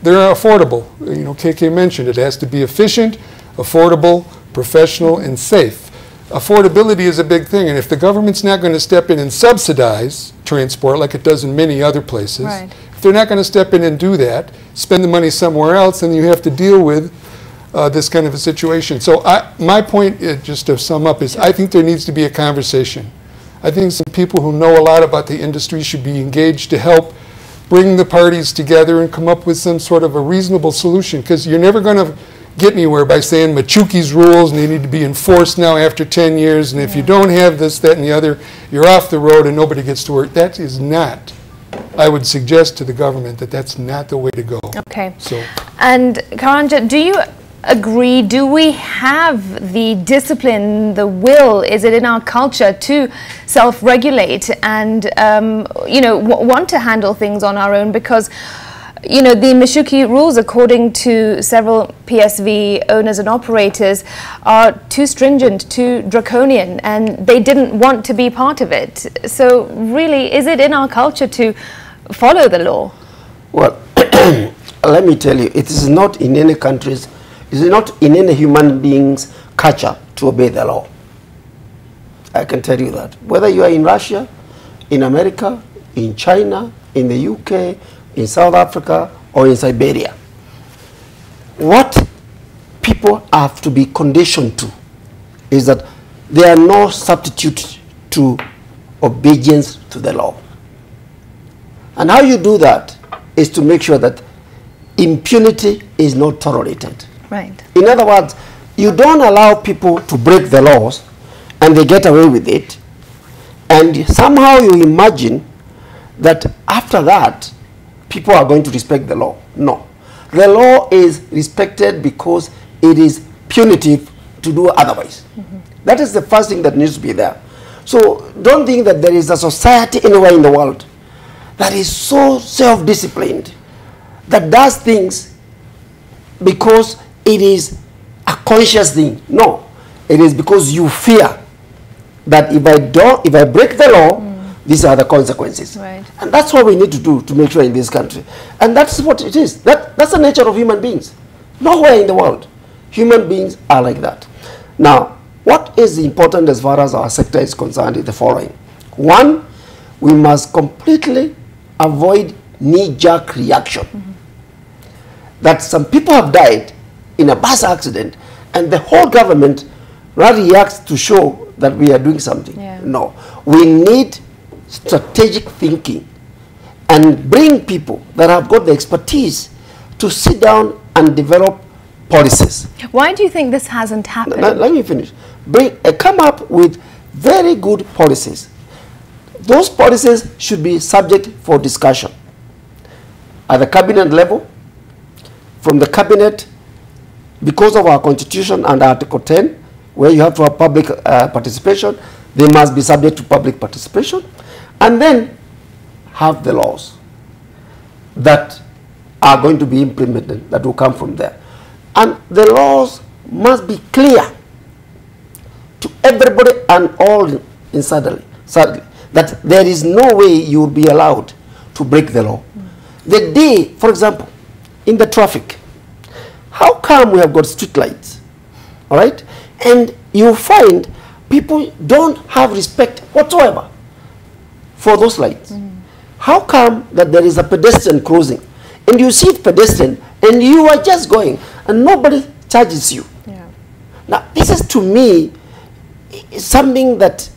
X: They're affordable. KK mentioned it has to be efficient, affordable, professional, and safe. Affordability is a big thing, and if the government's not going to step in and subsidize transport like it does in many other places, if they're not going to step in and do that, spend the money somewhere else, then you have to deal with this kind of a situation. So my point, just to sum up, is I think there needs to be a conversation. I think some people who know a lot about the industry should be engaged to help bring the parties together and come up with some sort of a reasonable solution, because you're never going to get anywhere by saying Machuki's rules and they need to be enforced now after 10 years, and if you don't have this, that, and the other, you're off the road and nobody gets to work. That is not, I would suggest to the government that that's not the way to go.
A: Okay.
X: So.
A: And Karanja, do you agree, do we have the discipline, the will, is it in our culture to self-regulate and, you know, want to handle things on our own? Because, you know, the Machuki rules, according to several PSV owners and operators, are too stringent, too draconian, and they didn't want to be part of it. So really, is it in our culture to follow the law?
E: Well, let me tell you, it is not in any country's, it is not in any human being's culture to obey the law. I can tell you that. Whether you are in Russia, in America, in China, in the UK, in South Africa, or in Siberia, what people have to be conditioned to is that there are no substitute to obedience to the law. And how you do that is to make sure that impunity is not tolerated.
A: Right.
E: In other words, you don't allow people to break the laws and they get away with it, and somehow you imagine that after that people are going to respect the law. No. The law is respected because it is punitive to do otherwise. That is the first thing that needs to be there. So don't think that there is a society anywhere in the world that is so self-disciplined, that does things because it is a conscious thing. No, it is because you fear that if I break the law, these are the consequences.
A: Right.
E: And that's what we need to do to make sure in this country. And that's what it is. That's the nature of human beings. Nowhere in the world, human beings are like that. Now, what is important as far as our sector is concerned is the following. One, we must completely avoid knee-jerk reaction. That some people have died in a bus accident and the whole government reacts to show that we are doing something.
A: Yeah.
E: No, we need strategic thinking and bring people that have got the expertise to sit down and develop policies.
A: Why do you think this hasn't happened?
E: Let me finish. Come up with very good policies. Those policies should be subject for discussion at the cabinet level. From the cabinet, because of our constitution and Article 10, where you have to have public participation, they must be subject to public participation, and then have the laws that are going to be implemented, that will come from there. And the laws must be clear to everybody and all sadly, that there is no way you will be allowed to break the law. The day, for example, in the traffic, how come we have got street lights, all right? And you find people don't have respect whatsoever for those lights. How come that there is a pedestrian crossing and you see pedestrian and you are just going and nobody charges you?
A: Yeah.
E: Now, this is to me something that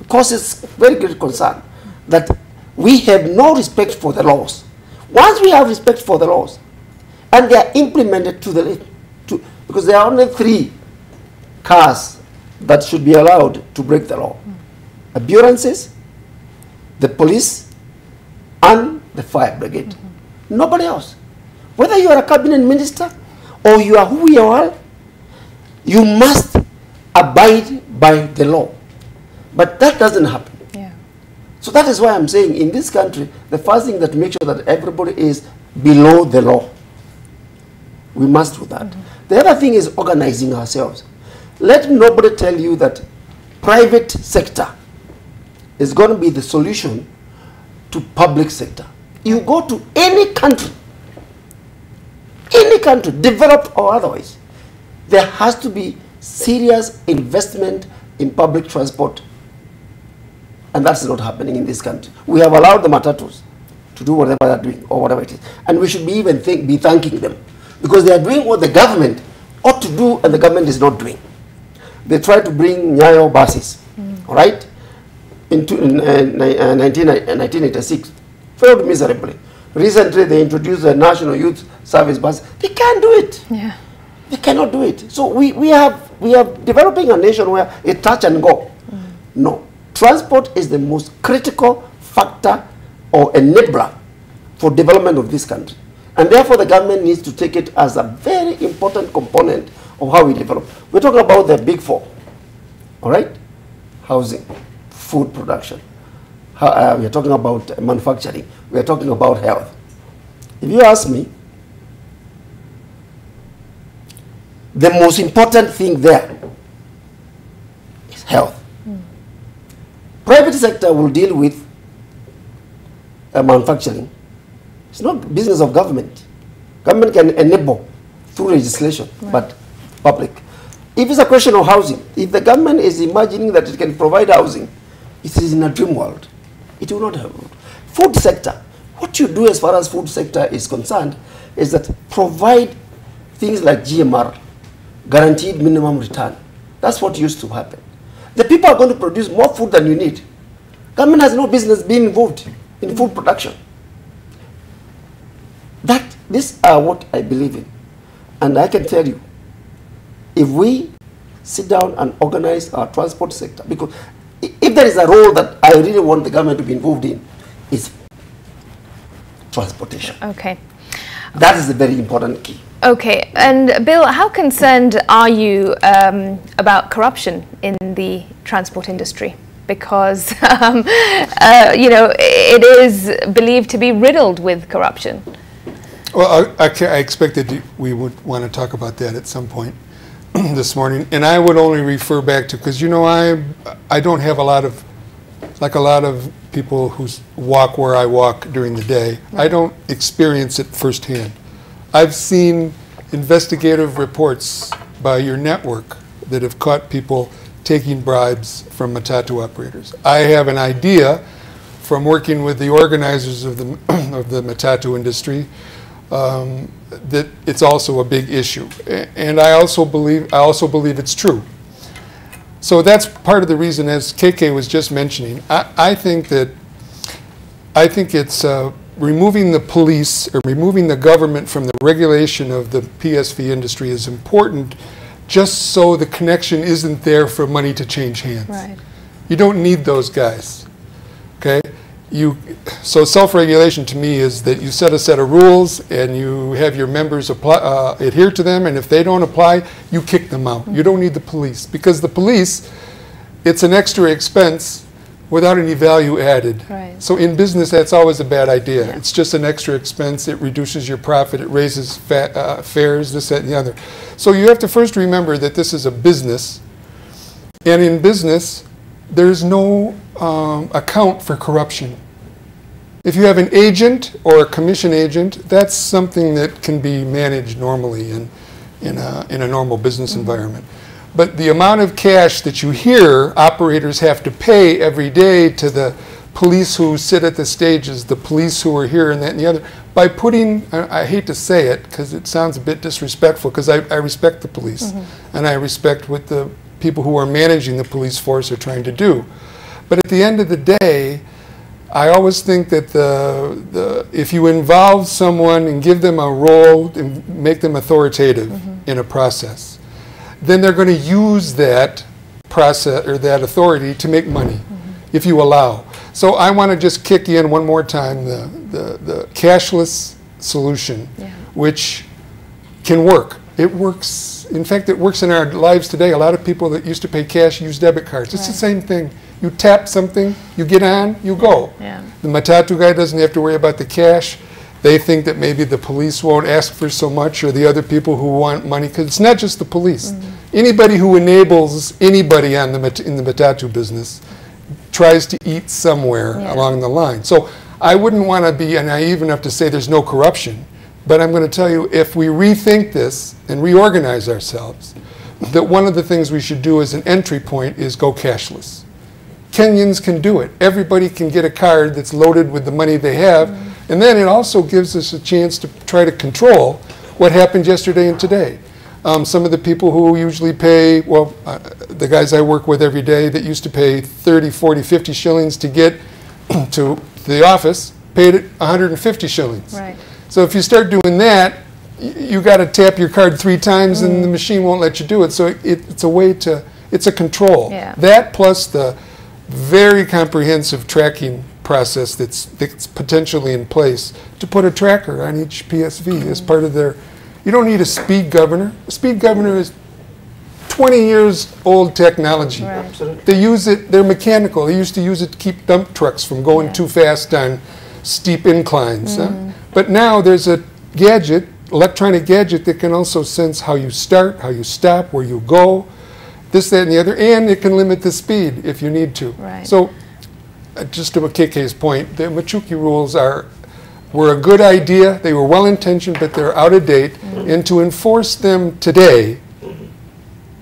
E: causes very great concern, that we have no respect for the laws. Once we have respect for the laws and they are implemented because there are only 3 cars that should be allowed to break the law: ambulances, the police, and the fire brigade. Nobody else. Whether you are a cabinet minister or you are who you are, you must abide by the law. But that doesn't happen.
A: Yeah.
E: So that is why I'm saying in this country, the first thing that makes sure that everybody is below the law. We must do that. The other thing is organizing ourselves. Let nobody tell you that private sector is going to be the solution to public sector. You go to any country, developed or otherwise, there has to be serious investment in public transport, and that's not happening in this country. We have allowed the matatus to do whatever they're doing or whatever it is, and we should be even be thanking them because they are doing what the government ought to do and the government is not doing. They tried to bring Nyayo buses, all right, in 1986, failed miserably. Recently, they introduced the National Youth Service Bus. They can't do it.
A: Yeah.
E: They cannot do it. So we are developing a nation where it touch and go. No. Transport is the most critical factor or enabler for development of this country. And therefore, the government needs to take it as a very important component of how we develop. We're talking about the big four, all right? Housing, food production. We're talking about manufacturing. We're talking about health. If you ask me, the most important thing there is health. Private sector will deal with manufacturing. It's not business of government. Government can enable through legislation, but public. If it's a question of housing, if the government is imagining that it can provide housing, it is in a dream world. It will not have. Food sector. What you do as far as food sector is concerned is that provide things like GMR, guaranteed minimum return. That's what used to happen. The people are going to produce more food than you need. Government has no business being involved in food production. These are what I believe in. And I can tell you, if we sit down and organize our transport sector, because if there is a role that I really want the government to be involved in, it's transportation.
A: Okay.
E: That is the very important key.
A: Okay, and Bill, how concerned are you about corruption in the transport industry? Because, you know, it is believed to be riddled with corruption.
X: Well, I expected we would want to talk about that at some point this morning, and I would only refer back to, because, you know, I don't have a lot of, like a lot of people who walk where I walk during the day, I don't experience it firsthand. I've seen investigative reports by your network that have caught people taking bribes from Matatu operators. I have an idea from working with the organizers of the of the Matatu industry that it's also a big issue, and I also believe it's true. So that's part of the reason, as KK was just mentioning. I think it's removing the police or removing the government from the regulation of the PSV industry is important, just so the connection isn't there for money to change hands.
A: Right.
X: You don't need those guys, okay? So self-regulation to me is that you set a set of rules and you have your members adhere to them, and if they don't apply, you kick them out. You don't need the police, because the police, it's an extra expense without any value added.
A: Right.
X: So in business, that's always a bad idea. Yeah. It's just an extra expense. It reduces your profit. It raises fares, this, that, and the other. So you have to first remember that this is a business, and in business, there's no account for corruption. If you have an agent or a commission agent, that's something that can be managed normally in a normal business environment. But the amount of cash that you hear operators have to pay every day to the police who sit at the stages, the police who are here and that and the other, by putting, I hate to say it because it sounds a bit disrespectful, because I respect the police and I respect what the people who are managing the police force are trying to do. But at the end of the day, I always think that if you involve someone and give them a role and make them authoritative in a process, then they're going to use that process or that authority to make money, if you allow. So I want to just kick in one more time the cashless solution, which can work. It works. In fact, it works in our lives today. A lot of people that used to pay cash use debit cards. It's the same thing. You tap something, you get on, you go.
A: Yeah.
X: The Matatu guy doesn't have to worry about the cash. They think that maybe the police won't ask for so much, or the other people who want money, because it's not just the police. Anybody who enables anybody in the Matatu business tries to eat somewhere along the line. So I wouldn't want to be naive enough to say there's no corruption, but I'm going to tell you, if we rethink this and reorganize ourselves, that one of the things we should do as an entry point is go cashless. Kenyans can do it. Everybody can get a card that's loaded with the money they have, and then it also gives us a chance to try to control what happened yesterday and today. Some of the people who usually pay, well, the guys I work with every day that used to pay 30, 40, 50 shillings to get to the office paid 150 shillings.
A: Right.
X: So if you start doing that, you got to tap your card 3 times and the machine won't let you do it. So it's a way to, it's a control.
A: Yeah.
X: That plus the very comprehensive tracking process that's potentially in place to put a tracker on each PSV as part of their, you don't need a speed governor. A speed governor is 20 years old technology.
A: Right.
X: They use it, they're mechanical. They used to use it to keep dump trucks from going too fast on steep inclines. But now there's a gadget, electronic gadget, that can also sense how you start, how you stop, where you go, this, that, and the other, and it can limit the speed if you need to.
A: Right.
X: So, just to KK's point, the Machuki rules were a good idea. They were well-intentioned, but they're out of date. And to enforce them today,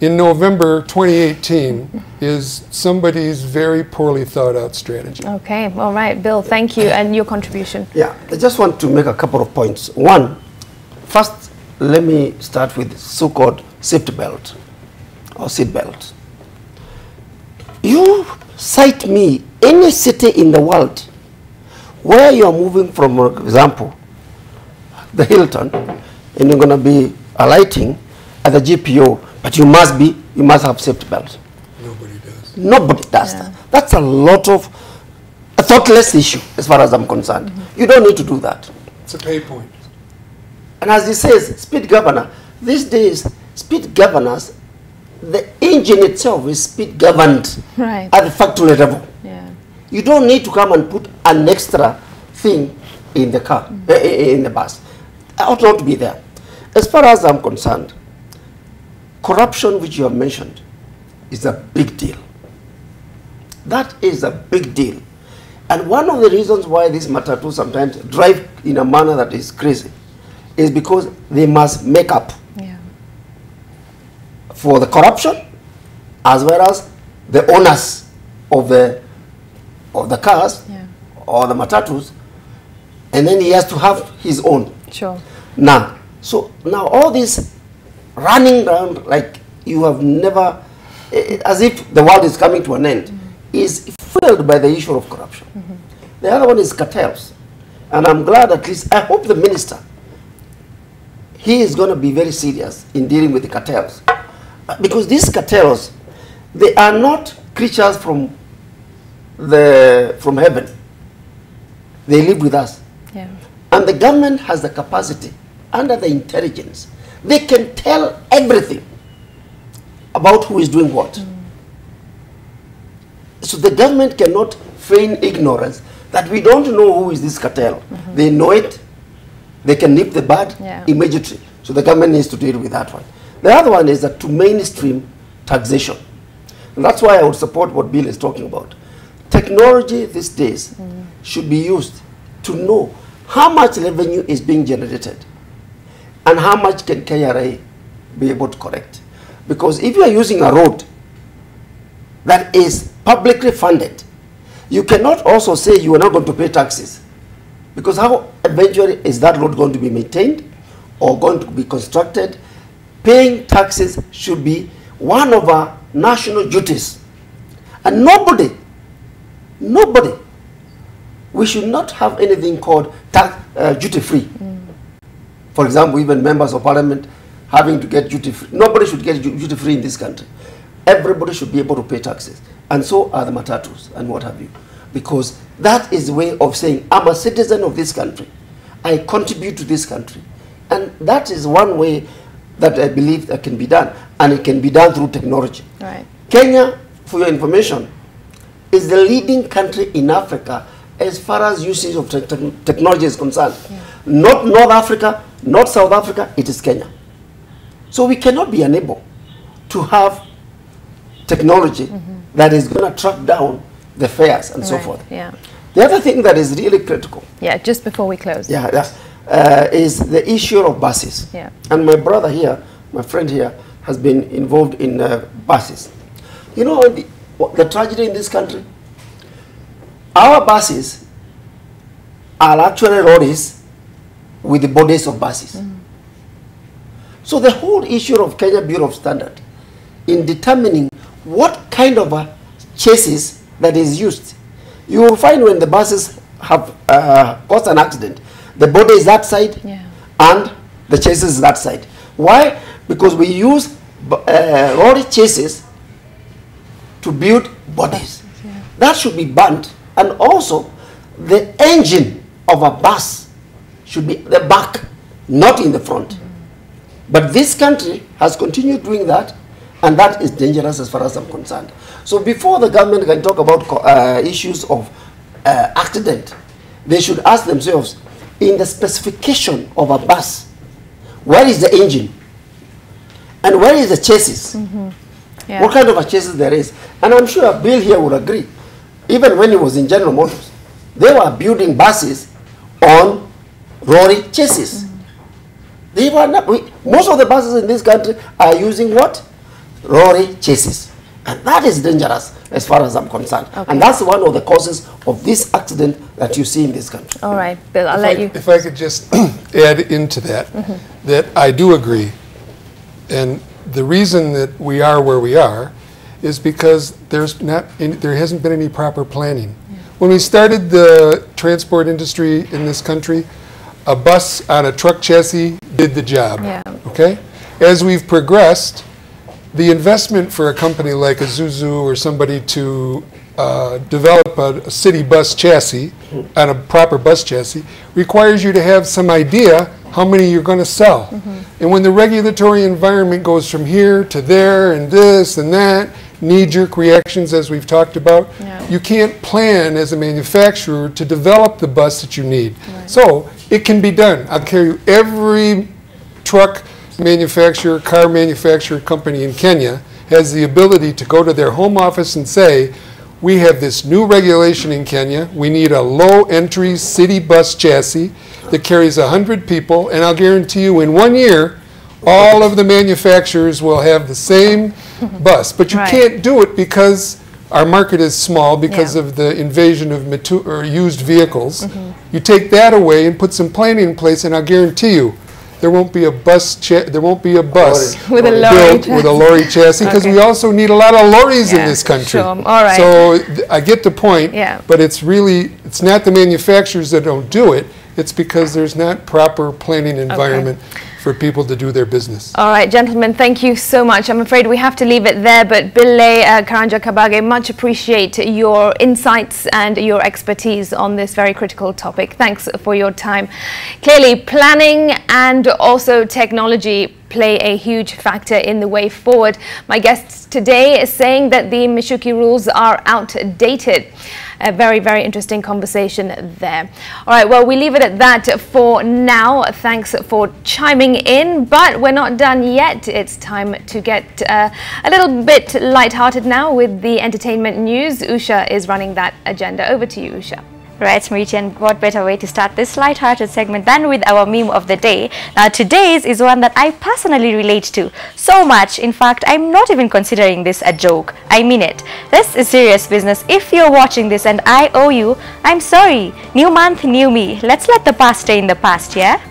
X: in November 2018, is somebody's very poorly thought out strategy.
A: Okay, all right, Bill, thank you, and your contribution.
E: Yeah, I just want to make a couple of points. One, first, let me start with so-called safety belt or seat belt. You cite me any city in the world where you are moving from, for example, the Hilton, and you're going to be alighting at the GPO, but you must have safety belt.
X: Nobody does.
E: Nobody does that. That's a lot of a thoughtless issue as far as I'm concerned. You don't need to do that.
X: It's a pay point.
E: And as he says, speed governor, these days, speed governors, the engine itself is speed governed
A: Right.
E: at the factory level.
A: Yeah.
E: You don't need to come and put an extra thing in the car, in the bus. It ought not to be there. As far as I'm concerned, corruption, which you have mentioned, is a big deal. That is a big deal. And one of the reasons why these matatus sometimes drive in a manner that is crazy is because they must make up for the corruption as well as the owners of the cars or the matatus, and then he has to have his own.
A: Sure.
E: Now, so now all this running around like you have never, as if the world is coming to an end, is fueled by the issue of corruption. The other one is cartels. And I'm glad, at least, I hope the minister, he is going to be very serious in dealing with the cartels. Because these cartels, they are not creatures from heaven. They live with us.
A: Yeah.
E: And the government has the capacity, under the intelligence, they can tell everything about who is doing what. So the government cannot feign ignorance that we don't know who is this cartel. They know it. They can nip the bud immediately. So the government needs to deal with that one. The other one is that to mainstream taxation. And that's why I would support what Bill is talking about. Technology these days should be used to know how much revenue is being generated and how much can KRA be able to collect. Because if you are using a road that is publicly funded, you cannot also say you are not going to pay taxes. Because how eventually is that road going to be maintained or going to be constructed? Paying taxes should be one of our national duties. And nobody, we should not have anything called duty-free. For example, even members of parliament having to get duty-free. Nobody should get duty-free in this country. Everybody should be able to pay taxes. And so are the matatus and what have you. Because that is a way of saying, I'm a citizen of this country. I contribute to this country. And that is one way that I believe that can be done. And it can be done through technology.
A: Right.
E: Kenya, for your information, is the leading country in Africa as far as usage of technology is concerned. Not North Africa, not South Africa, it is Kenya. So we cannot be unable to have technology that is going to track down the fares and so forth.
A: Yeah.
E: The other thing that is really critical.
A: Yeah, just before we close.
E: Yeah, is the issue of buses.
A: Yeah.
E: And my brother here, my friend here, has been involved in buses. You know the tragedy in this country? Our buses are actually lorries with the bodies of buses. So the whole issue of Kenya Bureau of Standard in determining what kind of a chassis that is used, you will find when the buses have caused an accident. The body is that side and the chassis is that side. Why? Because we use lorry chassis to build bodies. That should be banned. And also, the engine of a bus should be the back, not in the front. But this country has continued doing that, and that is dangerous as far as I'm concerned. So before the government can talk about issues of accident, they should ask themselves, in the specification of a bus, where is the engine? And where is the chassis? What kind of a chassis there is? And I'm sure Bill here would agree. Even when he was in General Motors, they were building buses on lorry chassis. They were not, most of the buses in this country are using what? Lorry chassis. And that is dangerous as far as I'm concerned. And that's one of the causes of this accident that you see in this country.
A: All right, Bill, I'll let you.
X: If I could just add into that, that I do agree. And the reason that we are where we are is because there hasn't been any proper planning. When we started the transport industry in this country, a bus on a truck chassis did the job. Okay? As we've progressed, the investment for a company like a Zuzu or somebody to develop a city bus chassis on a proper bus chassis requires you to have some idea how many you're going to sell. And when the regulatory environment goes from here to there and this and that, knee-jerk reactions as we've talked about, you can't plan as a manufacturer to develop the bus that you need. So it can be done. I'll tell you, every truck manufacturer, car manufacturer company in Kenya has the ability to go to their home office and say, we have this new regulation in Kenya, we need a low-entry city bus chassis that carries 100 people, and I'll guarantee you in 1 year, all of the manufacturers will have the same bus. But you can't do it because our market is small because of the invasion of used vehicles. You take that away and put some planning in place, and I'll guarantee you, there won't be a bus. There won't be a bus
A: with
X: built with a lorry chassis because we also need a lot of lorries in this country.
A: All right.
X: So I get the point. But it's not the manufacturers that don't do it. It's because there's not proper planning environment for people to do their business.
A: All right, gentlemen, thank you so much. I'm afraid we have to leave it there, but Bille Karanja Kabage, much appreciate your insights and your expertise on this very critical topic. Thanks for your time. Clearly, planning and also technology play a huge factor in the way forward. My guest today is saying that the Mishuki rules are outdated. A very, very interesting conversation there. All right, well, we leave it at that for now. Thanks for chiming in, but we're not done yet. It's time to get a little bit lighthearted now with the entertainment news. Usha is running that agenda. Over to you, Usha.
N: Right, Smriti, and what better way to start this light-hearted segment than with our meme of the day. Now, today's is one that I personally relate to so much. In fact, I'm not even considering this a joke. I mean it. This is serious business. If you're watching this and I owe you, I'm sorry. New month, new me. Let's let the past stay in the past, yeah?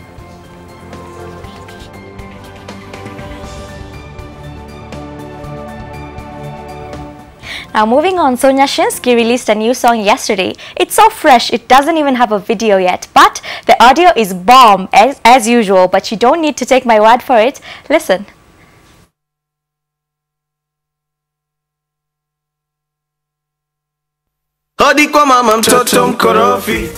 N: Now moving on, Sonia Shinsky released a new song yesterday. It's so fresh, it doesn't even have a video yet, but the audio is bomb as usual, but you don't need to take my word for it. Listen.
O: Hadi kwa mama mtoto mkorofi.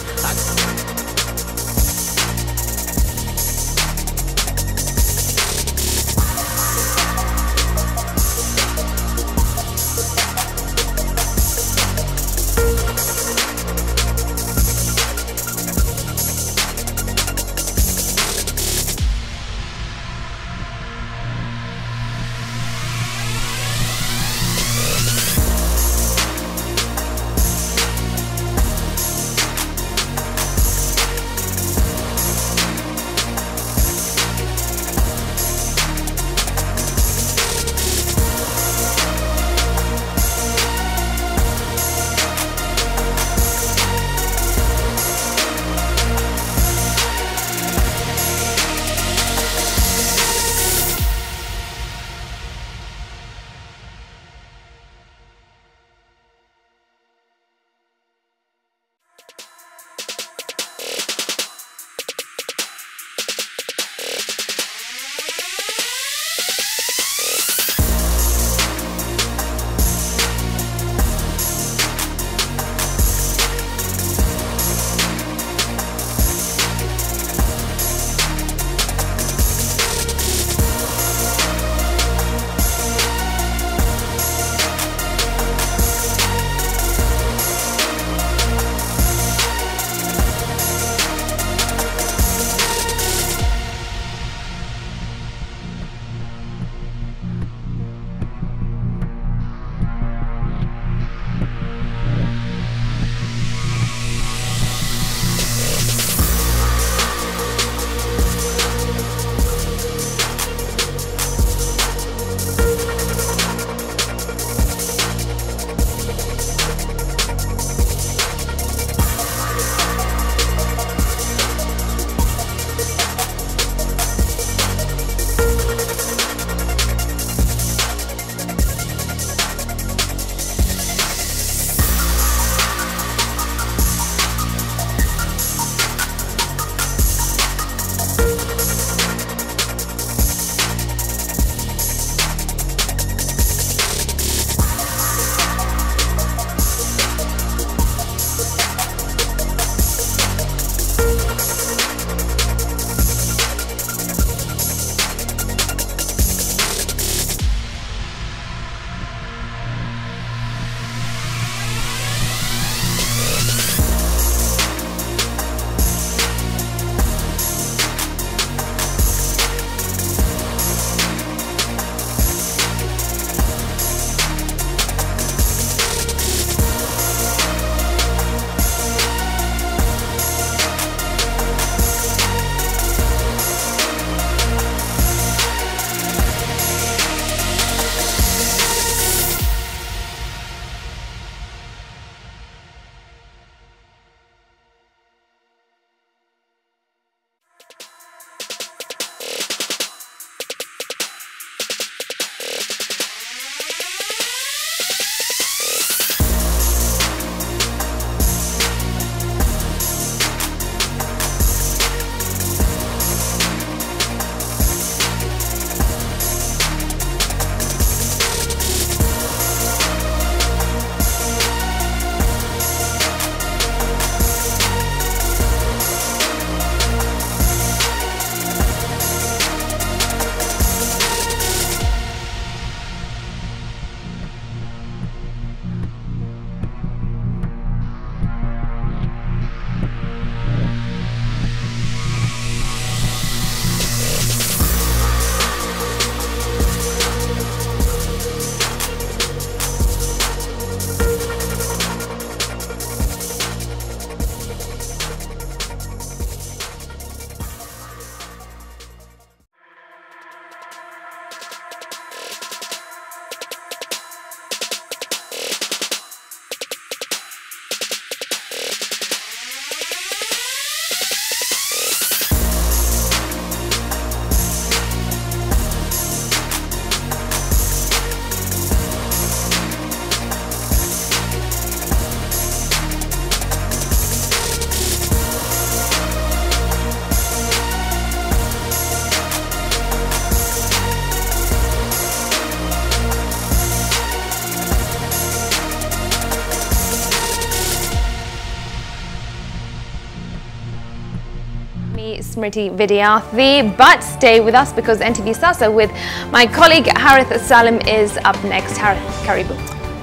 A: Smriti Vidyarthi. But stay with us because NTV Sasa with my colleague Harith Salim is up next. Harith, karibu.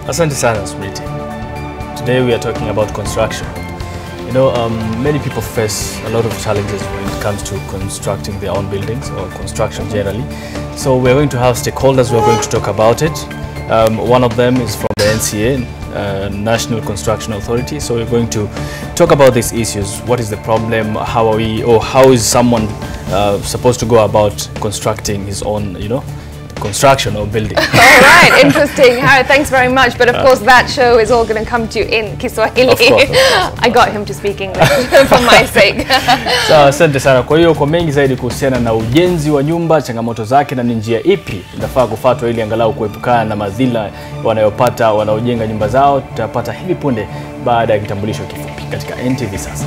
P: Asante sana, Smriti. Today we are talking about construction. You know, many people face a lot of challenges when it comes to constructing their own buildings or construction generally. So we're going to have stakeholders who are going to talk about it. One of them is from the NCA, National Construction Authority. So we're going to talk about these issues. What is the problem? How are we, or how is someone supposed to go about constructing his own, you know, construction or building?
A: All right, interesting. Harry, thanks very much. But of course, that show is all going to come to you in Kiswahili.
P: Of course.
A: I got him to speak English for my sake.
P: Sawa, asante sana. Kwa hiyo kwa mengi zaidi kuhusiana na ujenzi wa nyumba, changamoto zake na ni njia ipi inafaa kufuatwa ili angalau kuepukana na madhila wanayopata wanaojenga nyumba zao, tutapata hivi punde baada ya kitambulisho kifupi katika NTV Sasa.